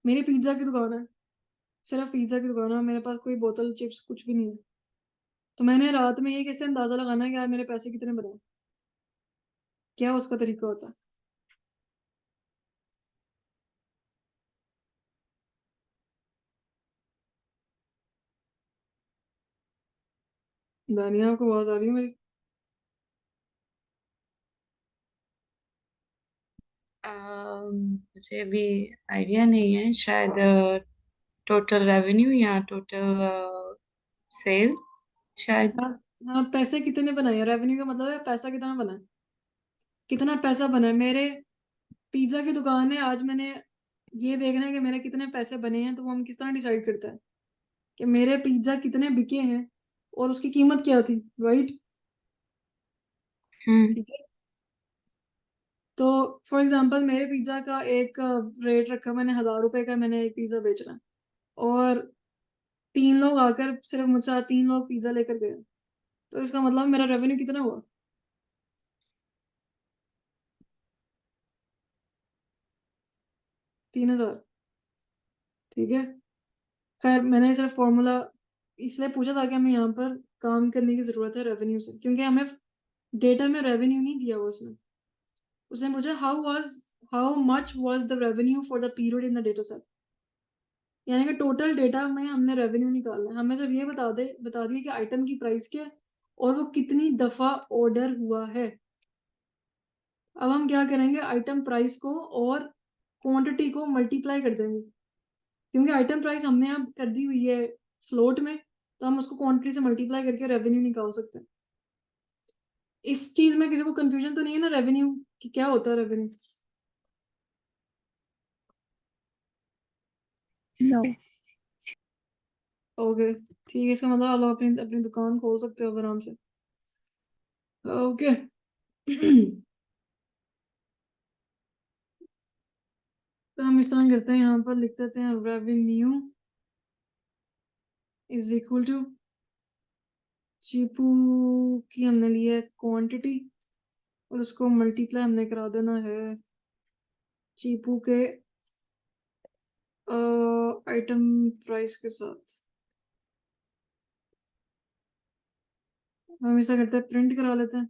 मेरी पिज्ज़ा की दुकान है, सिर्फ पिज्ज़ा की दुकान है, मेरे पास कोई बोतल चिप्स कुछ भी नहीं है, तो मैंने रात में ये कैसे अंदाज़ा लगाना है कि आज मेरे पैसे कितने बने हैं? क्या उसका तरीका होता है? दानिया, आपको आवाज़ आ रही है मेरी? मुझे अभी आइडिया नहीं है, शायद टोटल रेवेन्यू या टोटल सेल शायद। हाँ, हाँ, पैसे कितने बनाए, रेवेन्यू का मतलब है पैसा कितना बना है, कितना पैसा बना है। मेरे पिज्ज़ा की दुकान है, आज मैंने ये देखना है कि मेरे कितने पैसे बने हैं, तो वो हम किस तरह डिसाइड करते हैं कि मेरे पिज्ज़ा कितने बिके हैं और उसकी कीमत क्या थी, राइट? हम्म। ठीक है, तो फॉर एग्जांपल मेरे पिज्ज़ा का एक रेट रखा मैंने, 1,000 रुपए का मैंने एक पिज़्ज़ा बेचना है, और 3 लोग आकर सिर्फ मुझसे आज 3 लोग पिज़्ज़ा लेकर गए, तो इसका मतलब मेरा रेवेन्यू कितना हुआ? 3,000। ठीक है, खैर मैंने सिर्फ फॉर्मूला इसलिए पूछा था कि हमें यहाँ पर काम करने की ज़रूरत है रेवेन्यू से, क्योंकि हमें डेटा में रेवेन्यू नहीं दिया हुआ उसने। उसने पूछा how much was the revenue for the period in the data set. यानी कि टोटल डेटा में हमने रेवेन्यू निकालना है, हमें सिर्फ ये बता दिया कि आइटम की प्राइस क्या है और वो कितनी दफ़ा ऑर्डर हुआ है। अब हम क्या करेंगे, आइटम प्राइस को और क्वांटिटी को मल्टीप्लाई कर देंगे, क्योंकि आइटम प्राइस हमने अब कर दी हुई है फ्लोट में, तो हम उसको क्वांटिटी से मल्टीप्लाई करके रेवेन्यू निकाल सकते हैं। इस चीज में किसी को कंफ्यूजन तो नहीं है ना, रेवेन्यू कि क्या होता है रेवेन्यू? नो। ओके, ठीक है, इसका मतलब आप लोग अपनी अपनी दुकान खोल सकते हो आराम से। ओके। तो हम इस तरह करते हैं, यहाँ पर लिख देते हैं रेवेन्यू इज इक्वल टू चीपू की हमने लिया है क्वांटिटी और उसको मल्टीप्लाई हमने करा देना है चीपू के आइटम प्राइस के साथ। हम ऐसा करते हैं, प्रिंट करा लेते हैं।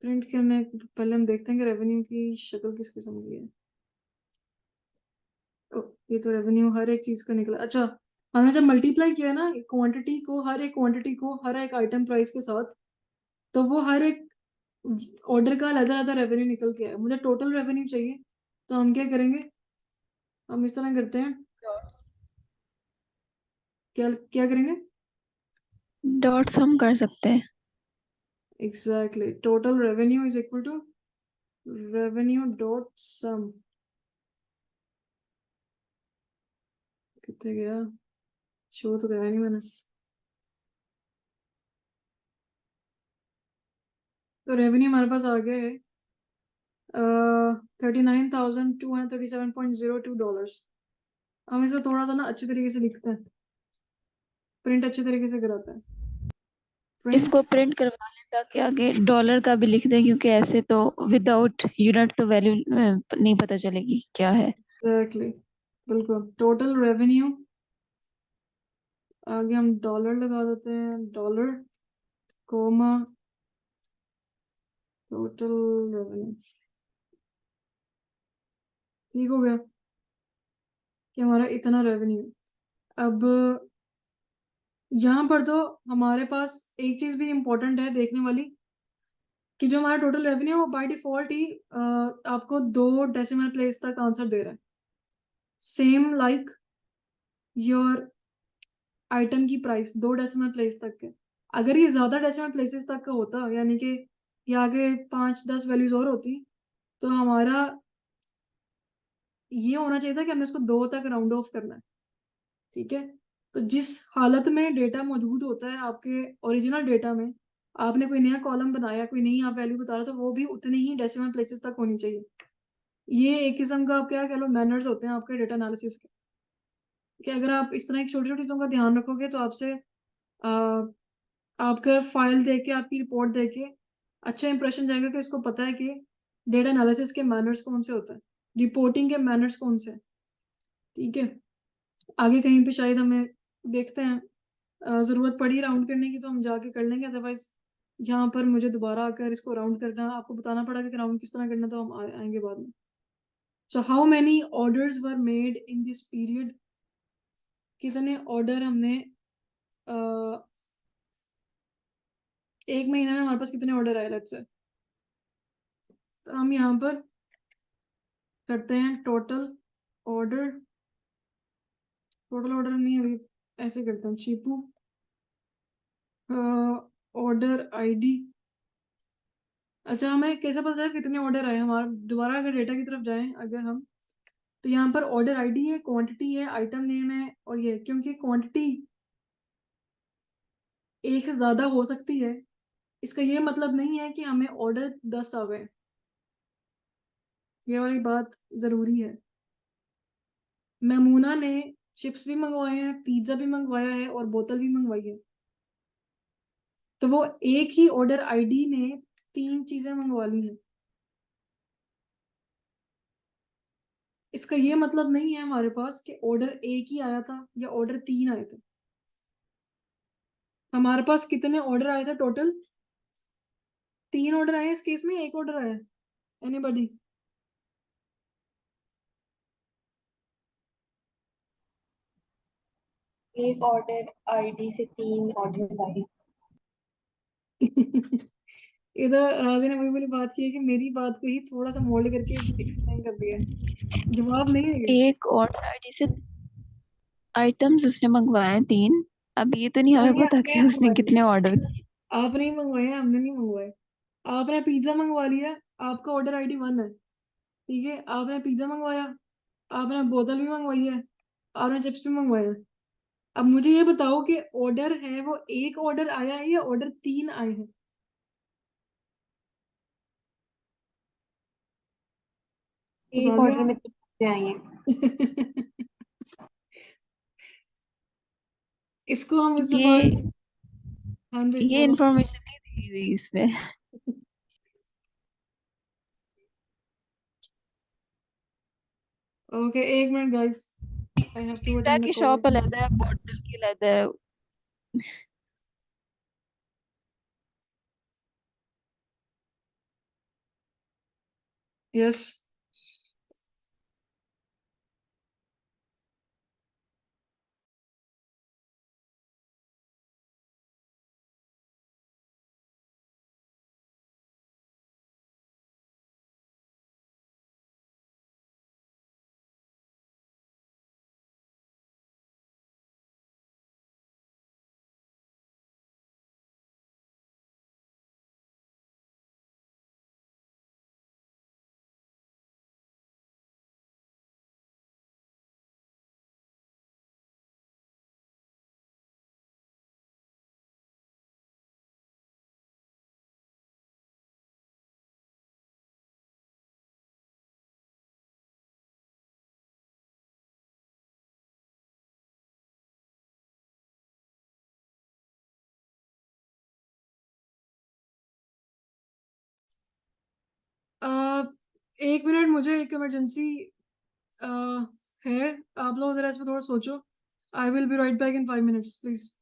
प्रिंट करने के पहले हम देखते हैं कि रेवेन्यू की शक्ल किस किस्म की है। ओ, ये तो रेवेन्यू हर एक चीज का निकला। अच्छा, हमने जब मल्टीप्लाई किया ना क्वांटिटी को, हर एक क्वांटिटी को हर एक आइटम प्राइस के साथ, तो वो हर एक ऑर्डर का अलग अलग रेवेन्यू निकल के आया। मुझे टोटल रेवेन्यू चाहिए, तो हम क्या करेंगे, हम इस तरह करते हैं। डॉट्स। क्या क्या करेंगे? डॉट्स हम कर सकते हैं। Exactly, total revenue is equal to revenue dot sum. कितने गया, शो तो कराया नहीं मैंने। तो रेवेन्यू हमारे पास आ गया है 39,237.02 डॉलर्स। हम इसको थोड़ा सा ना अच्छे तरीके से लिखते हैं, प्रिंट अच्छे तरीके से कराते हैं। प्रिंट, इसको प्रिंट करवा लें ताकि आगे डॉलर का भी लिख दें, क्योंकि ऐसे तो विदाउट यूनिट तो वैल्यू नहीं पता चलेगी क्या है। एग्जैक्टली, बिल्कुल। टोटल रेवेन्यू, आगे हम डॉलर लगा देते हैं, डॉलर कोमा टोटल रेवेन्यू। ठीक हो गया कि हमारा इतना रेवेन्यू। अब यहाँ पर तो हमारे पास एक चीज भी इम्पोर्टेंट है देखने वाली, कि जो हमारा टोटल रेवेन्यू है वो बाय डिफॉल्ट ही आपको 2 डेसिमल प्लेस तक आंसर दे रहा है, सेम लाइक योर आइटम की प्राइस 2 डेसिमल प्लेस तक है। अगर ये ज्यादा डेसिमल प्लेसेस तक का होता, यानी कि ये आगे 5-10 वैल्यूज और होती, तो हमारा ये होना चाहिए था कि हमने इसको 2 तक राउंड ऑफ करना है। ठीक है, तो जिस हालत में डेटा मौजूद होता है आपके ओरिजिनल डेटा में, आपने कोई नया कॉलम बनाया, कोई नई आप वैल्यू बता रहे, तो वो भी उतने ही डेसिमल प्लेसेस तक होनी चाहिए। ये एक किस्म का आप क्या कह लो मैनर्स होते हैं आपके डेटा एनालिसिस के, कि अगर आप इस तरह की छोटी छोटी चीजों का ध्यान रखोगे तो आपसे आपका फाइल देख के, आपकी रिपोर्ट देख के अच्छा इंप्रेशन जाएगा कि इसको पता है कि डेटा एनालिसिस के मैनर्स कौन से होते हैं, रिपोर्टिंग के मैनर्स कौन से हैं। ठीक है, आगे कहीं पे शायद हमें देखते हैं जरूरत पड़ी राउंड करने की तो हम जाके कर लेंगे, अदरवाइज यहाँ पर मुझे दोबारा आकर इसको राउंड करना, आपको बताना पड़ा कि राउंड किस तरह करना, तो हम आएंगे बाद में। So how many orders were made in this period, कितने ऑर्डर हमने एक महीने में हमारे पास कितने ऑर्डर आए, लेट्स से। तो हम यहाँ पर करते हैं ऑर्डर टोटल ऑर्डर नहीं, अभी ऐसे करते हैं चीपू ऑर्डर आईडी। अच्छा, हमें कैसे पता चला कितने ऑर्डर आए हमारा, दोबारा अगर डेटा की तरफ जाएं अगर हम, तो यहाँ पर ऑर्डर आईडी है, क्वांटिटी है, आइटम नेम है, और ये क्योंकि क्वांटिटी एक से ज्यादा हो सकती है, इसका ये मतलब नहीं है कि हमें ऑर्डर 10 आ गए, ये वाली बात जरूरी है। मैमूना ने चिप्स भी मंगवाए हैं, पिज्जा भी मंगवाया है, और बोतल भी मंगवाई है, तो वो एक ही ऑर्डर आईडी ने 3 चीजें मंगवा ली हैं। इसका ये मतलब नहीं है हमारे पास कि ऑर्डर एक ही आया था या ऑर्डर 3 आए थे। हमारे पास कितने ऑर्डर आए थे टोटल, 3 ऑर्डर आए इस केस में, एक ऑर्डर आया, एनीबॉडी? एक ऑर्डर आईडी से 3 ऑर्डर आए। इधर राजे ने वही वाली बात की है कि मेरी बात को ही थोड़ा सा मोल्ड करके एक्सप्लेन कर दिया है, जवाब नहीं है ये। एक ऑर्डर आईडी से आइटम्स उसने मंगवाए हैं 3। अब ये तो नहीं नहीं हमें नहीं, पता हमने कि उसने मंगवाए, कितने ऑर्डर किए। आपने ही मंगवाए हैं, हमने नहीं मंगवाए। आपने पिज्जा मंगवा लिया, आपका ऑर्डर आईडी 1 है। ठीक है, आपने पिज्जा मंगवाया, आपने बोतल भी मंगवाई है, आपने चिप्स भी मंगवाए हैं। अब मुझे ये बताओ कि ऑर्डर है वो एक ऑर्डर आया है या ऑर्डर 3 आए हैं? एक बता दिया ऑर्डर में 3 चीजें आई हैं। ना। इसको हम इस ये बार, हाँ जी ये बोलो। इंफॉर्मेशन नहीं दी हुई इसमें। ओके, एक minute guys, I have to pizza attend the की कॉल। शॉप अलग है, बोतल की अलग है। यस। एक मिनट, मुझे एक इमरजेंसी है, आप लोग जरा इस पर थोड़ा सोचो। I will be right back in 5 minutes please.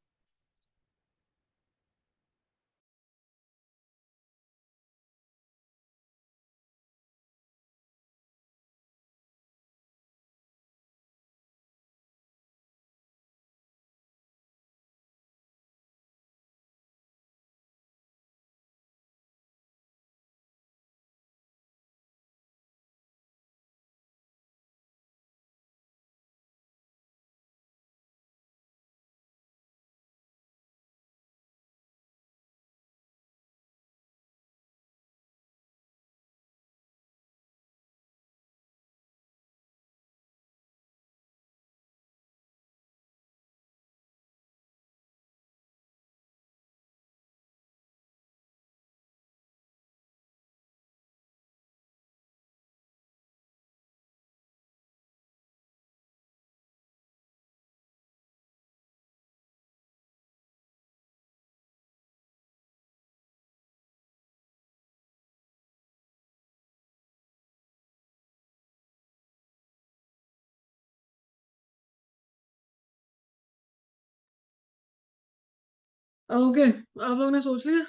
Okay, आप लोगों ने सोच लिया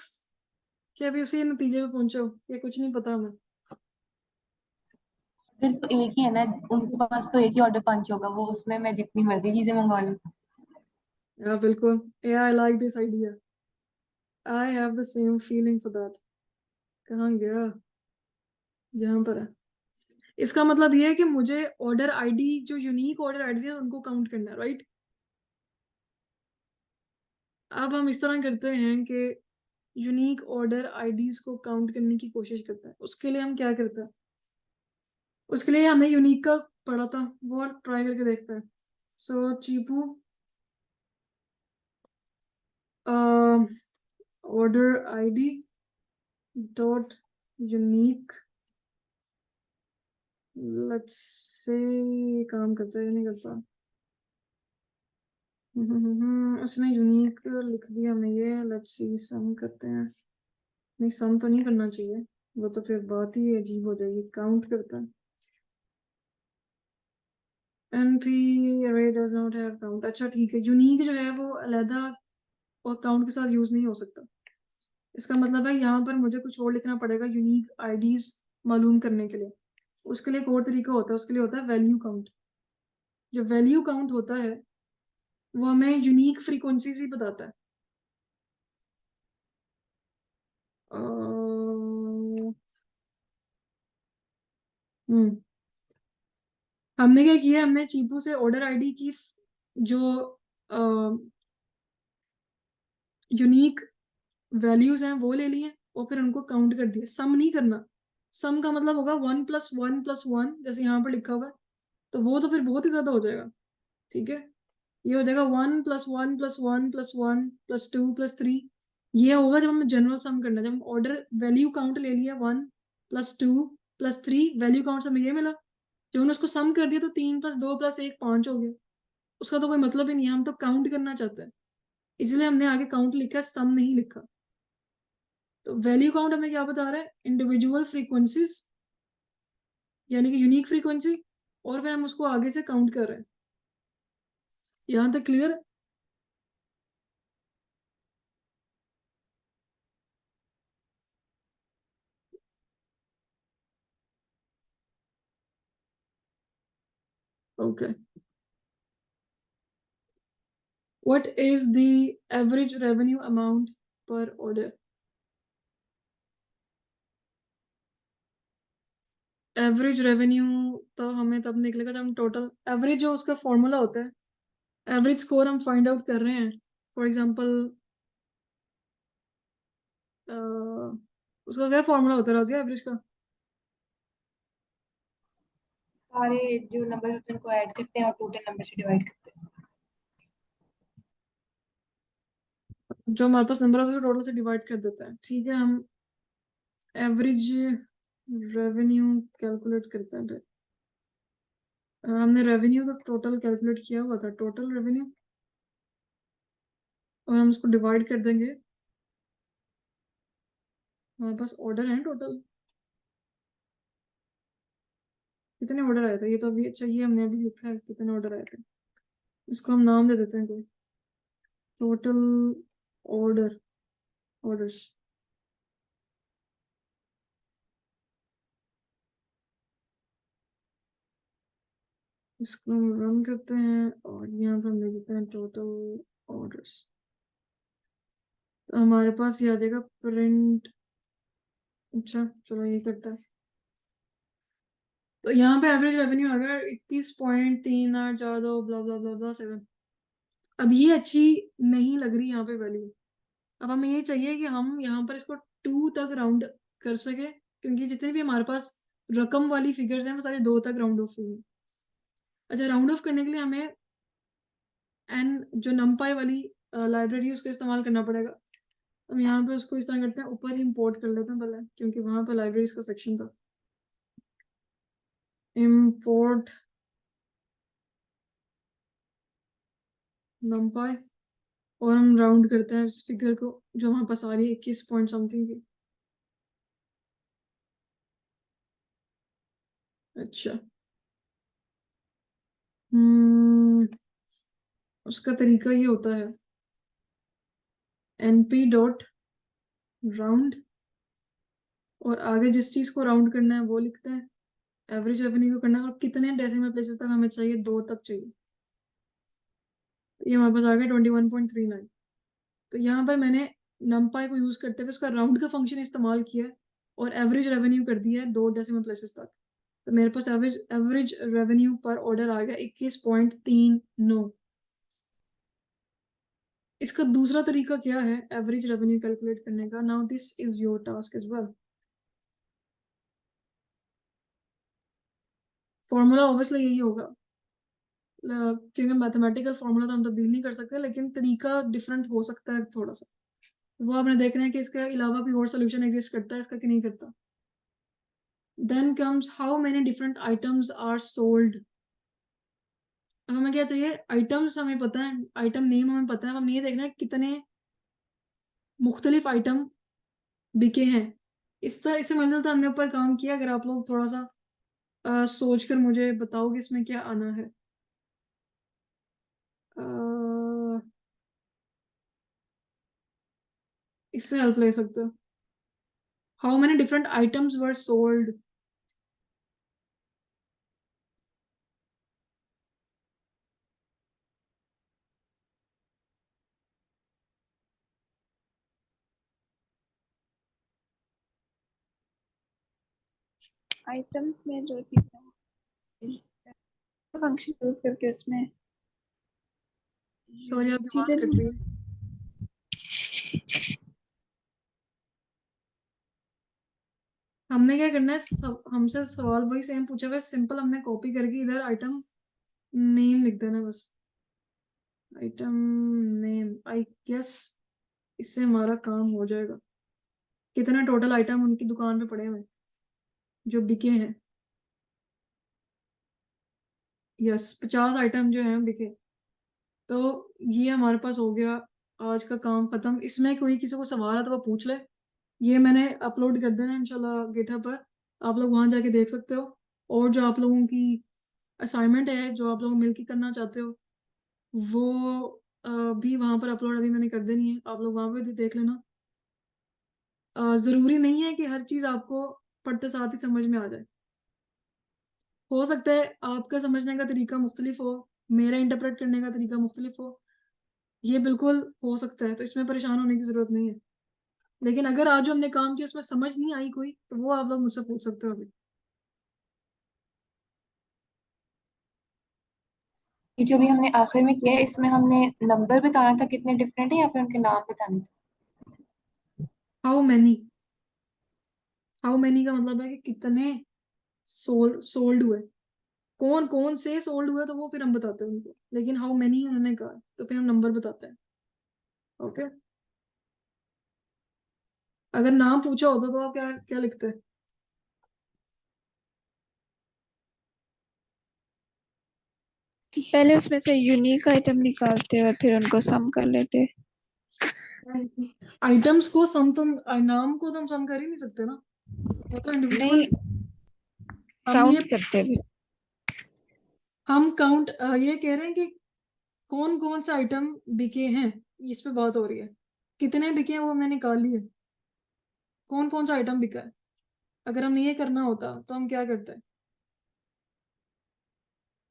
कि अभी उसी नतीजे पे पहुंचे हो या कुछ नहीं पता हमें? फिर तो एक ही है ना, उनके पास तो एक ही ऑर्डर पंच होगा, वो उसमें मैं जितनी मर्जी चीजें मंगवा लूँ। या बिल्कुल, या I like this idea, I have the same feeling for that. कहाँ गया? यहाँ पर है। इसका मतलब ये है कि मुझे ऑर्डर आईडी, जो यूनिक ऑर्डर आईडी है उनको काउंट करना है, राइट? अब हम इस तरह करते हैं कि यूनिक ऑर्डर आईडीज को काउंट करने की कोशिश करते हैं। उसके लिए हम क्या करते हैं? उसके लिए हमने यूनिक का पढ़ा था, वो ट्राई करके देखते हैं। So Chipu order ID dot unique, let's से काम करता है या नहीं करता? उसने यूनिक लिख दिया हमने, ये लेट्स सी सम करते हैं। नहीं, सम तो नहीं करना चाहिए, वो तो फिर बात ही अजीब हो जाएगी। काउंट करता है, np array does not have count। अच्छा ठीक है, यूनिक जो है वो अलहदा और काउंट के साथ यूज नहीं हो सकता। इसका मतलब है यहाँ पर मुझे कुछ और लिखना पड़ेगा यूनिक आईडीज मालूम करने के लिए। उसके लिए एक और तरीका होता है, उसके लिए होता है वैल्यू काउंट। जो वैल्यू काउंट होता है वो हमें यूनिक फ्रीक्वेंसीज ही बताता है। हम्म हमने क्या किया, हमने चीपू से ऑर्डर आईडी की जो यूनिक वैल्यूज हैं वो ले लिए और फिर उनको काउंट कर दिया। सम नहीं करना, सम का मतलब होगा 1 + 1 + 1, जैसे यहाँ पर लिखा हुआ है, तो वो तो फिर बहुत ही ज्यादा हो जाएगा। ठीक है, ये हो जाएगा 1 + 1 + 1 + 1 + 2 + 3। ये होगा जब हमें जनरल सम करना है, जब हम ऑर्डर वैल्यू काउंट ले लिया 1 + 2 + 3 वैल्यू काउंट से हमें ये मिला। जब हमने उसको सम कर दिया तो 3 + 2 + 1 5 हो गया। उसका तो कोई मतलब ही नहीं है, हम तो काउंट करना चाहते हैं, इसलिए हमने आगे काउंट लिखा है, सम नहीं लिखा। तो वैल्यू काउंट हमें क्या बता रहा है? इंडिविजुअल फ्रीक्वेंसीज, यानी कि यूनिक फ्रीक्वेंसी, और फिर हम उसको आगे से काउंट कर रहे हैं। यहाँ तक clear? Okay, what is the average revenue amount पर ऑर्डर? एवरेज रेवेन्यू तो हमें तब निकलेगा जब हम टोटल एवरेज, जो उसका फॉर्मूला होता है, एवरेज स्कोर हम फाइंड आउट कर रहे हैं। फॉर एग्जांपल उसका क्या फॉर्मूला होता है राजिया, एवरेज का? सारे जो नंबर होते हैं उनको ऐड करते हैं और टोटल नंबर से डिवाइड करते हैं। जो हमारे पास नंबर है उसको टोटल से डिवाइड कर देता है। ठीक है, हम एवरेज रेवेन्यू कैलकुलेट करते हैं फिर। हमने रेवेन्यू तो टोटल कैलकुलेट किया हुआ था, टोटल रेवेन्यू, और हम उसको डिवाइड कर देंगे। हमारे पास ऑर्डर है टोटल, कितने ऑर्डर आए थे ये तो अभी, अच्छा ये हमने अभी लिखा है कितने ऑर्डर आए थे। इसको हम नाम दे देते हैं कोई, टोटल ऑर्डर, ऑर्डर्स। इसको हम रन करते हैं और यहाँ पर हम लिख देते हैं टोटल ऑर्डर्स। तो हमारे पास ये आ जाएगा प्रिंट। अच्छा चलो ये करता है। तो यहाँ पे एवरेज रेवेन्यू आ गया 21.3842 ब्ला ब्ला ब्ला ब्ला 7। अब ये अच्छी नहीं लग रही यहाँ पे वैल्यू। अब हमें ये चाहिए कि हम यहाँ पर इसको 2 तक राउंड कर सके, क्योंकि जितने भी हमारे पास रकम वाली फिगर्स हैं वो सारे 2 तक राउंड ऑफ हुई। अच्छा, राउंड ऑफ करने के लिए हमें एन, जो नमपाई वाली लाइब्रेरी उसका इस्तेमाल करना पड़ेगा। हम यहाँ पे उसको इस तरह करते हैं, ऊपर ही इम्पोर्ट कर लेते हैं पहले, क्योंकि वहां पर लाइब्रेरीज का सेक्शन था। इम्पोर्ट numpy, और हम राउंड करते हैं इस फिगर को जो हमारे पास आ रही है 21 पॉइंट समथिंग की। अच्छा, हम्म उसका तरीका ये होता है NP डॉट राउंड, और आगे जिस चीज को राउंड करना है वो लिखते हैं, एवरेज रेवेन्यू को करना है, और कितने डेसिमल प्लेसेस तक हमें चाहिए, 2 तक चाहिए। तो ये हमारे पास आ गया 21.39। तो यहाँ पर मैंने numpy को यूज करते हुए उसका राउंड का फंक्शन इस्तेमाल किया है और एवरेज रेवेन्यू कर दिया है 2 डेसिमल प्लेसेस तक। तो मेरे पास एवरेज रेवेन्यू पर ऑर्डर आ गया 21.39। इसका दूसरा तरीका क्या है एवरेज रेवेन्यू कैलकुलेट करने का? Now this is your task as well. Formula obviously यही होगा, क्योंकि मैथमेटिकल फॉर्मूला तो हम तब्दील नहीं कर सकते, लेकिन तरीका डिफरेंट हो सकता है थोड़ा सा। वो आपने देखना है कि इसके अलावा कोई और सोल्यूशन एग्जिस्ट करता है इसका कि नहीं करता। Then comes how many different items are sold. अब हमें क्या चाहिए? आइटम्स हमें पता है, आइटम नेम हमें पता है, हमें ये देखना है कितने मुख्तलिफ आइटम बिके हैं। इससे मिलकर तो हमने ऊपर काम किया। अगर आप लोग थोड़ा सा सोच कर मुझे बताओगे इसमें क्या आना है। इससे हेल्प ले सकते हो। How many different items were sold. Items में जो चीज़ें फंक्शन यूज करके उसमें सॉरी आपकी आवाज कट रही है। हमने क्या करना है, हमसे सवाल वही सेम पूछा हुआ है, सिंपल हमने कॉपी करके इधर आइटम नेम लिख देना बस। आइटम नेम, आई गेस इससे हमारा काम हो जाएगा। कितना टोटल आइटम उनकी दुकान पे पड़े हुए हैं जो बिके हैं? यस, 50 आइटम जो हैं बिके। तो ये हमारे पास हो गया, आज का काम खत्म। इसमें कोई किसी को सवाल है तो वो पूछ ले। ये मैंने अपलोड कर देना इंशाल्लाह गिटहब पर, आप लोग वहां जाके देख सकते हो। और जो आप लोगों की असाइनमेंट है जो आप लोग मिलके करना चाहते हो वो भी वहां पर अपलोड अभी मैंने कर देनी है, आप लोग वहां पे भी देख लेना। जरूरी नहीं है कि हर चीज आपको पढ़ते साथ ही समझ में आ जाए। हो सकता है आपका समझने का तरीका मुख्तलिफ हो, मेरा इंटरप्रेट करने का तरीका मुख्तलिफ हो, ये बिल्कुल हो सकता है। तो इसमें परेशान होने की जरूरत नहीं है। लेकिन अगर आज जो हमने काम किया उसमें समझ नहीं आई कोई, तो वो आप लोग मुझसे पूछ सकते हो अभी। ये जो भी हमने आखिर में किया है इसमें हमने नंबर बताना था कितने डिफरेंट है या फिर उनके नाम बताने थे? हाउ मैनी, हाउ मैनी का मतलब है कि कितने सोल्ड हुए, कौन कौन से सोल्ड हुए, तो वो फिर हम बताते हैं उनको। लेकिन हाउ मैनी उन्होंने कहा तो फिर हम नंबर बताते हैं। ओके, अगर नाम पूछा होता तो आप क्या क्या लिखते? पहले उसमें से यूनिक आइटम निकालते और फिर उनको सम कर लेते। आइटम्स को सम, तुम नाम को तुम सम कर ही नहीं सकते ना, वो तो नहीं, इंडिविजुअल। हम ये काउंट करते फिर। हम काउंट ये कह रहे हैं कि कौन कौन सा आइटम बिके हैं, इस पे बात हो रही है। कितने बिके हैं वो हमने निकाल लिए, कौन कौन सा आइटम बिका है। अगर हमने ये करना होता तो हम क्या करते हैं,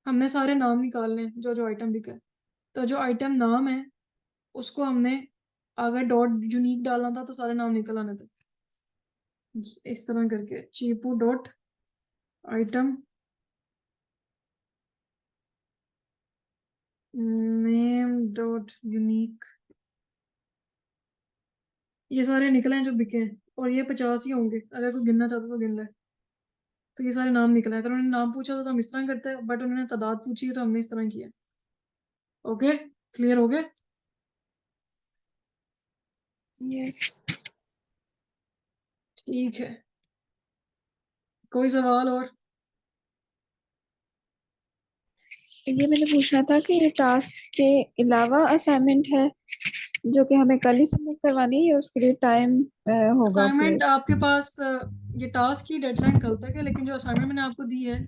हमने सारे नाम निकालने हैं जो जो आइटम बिका है। तो जो आइटम नाम है उसको हमने, अगर डॉट यूनिक डालना था तो सारे नाम निकल आने थे। इस तरह करके Chipu dot item name dot unique, ये सारे निकले हैं जो बिके हैं। और ये 50 ही होंगे, अगर कोई गिनना चाहता तो गिन ले। तो ये सारे नाम निकले हैं। अगर उन्होंने नाम पूछा तो हम इस तरह करते हैं, बट उन्होंने तादाद पूछी है तो हमने इस तरह किया। ओके, क्लियर हो गए? यस। ठीक है, कोई सवाल और? ये मैंने पूछना था कि ये टास्क के अलावा असाइनमेंट है जो कि हमें कल ही सबमिट करवानी है, उसके लिए टाइम होगा असाइनमेंट फिर? आपके पास ये टास्क की डेडलाइन कल तक है, लेकिन जो असाइनमेंट मैंने आपको दी है,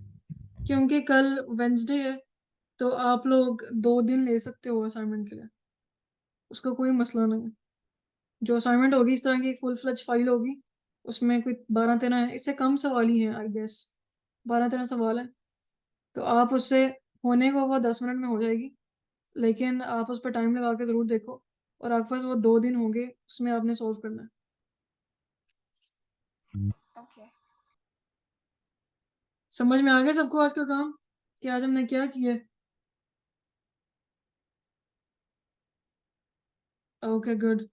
क्योंकि कल वेंसडे है, तो आप लोग 2 दिन ले सकते हो असाइनमेंट के लिए, उसका कोई मसला नहीं है। जो असाइनमेंट होगी इस तरह की एक फुल फ्लेज फाइल होगी, उसमें कोई 12-13 है, इससे कम सवाल ही हैं आई गेस, 12-13 सवाल है। तो आप उससे होने को वो 10 मिनट में हो जाएगी, लेकिन आप उस पर टाइम लगा के ज़रूर देखो, और आपके पास वो 2 दिन होंगे, उसमें आपने सॉल्व करना है। ओके। समझ में आ गया सबको आज का काम कि आज हमने क्या किया? Okay good.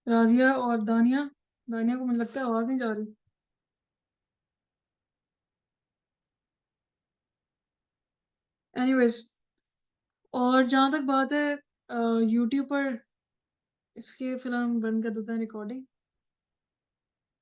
राजिया और दानिया, दानिया को मुझे लगता है आवाज़ नहीं जा रही। एनीवेज, और जहाँ तक बात है यूट्यूब पर, इसके फिलहाल हम बंद कर देते हैं रिकॉर्डिंग।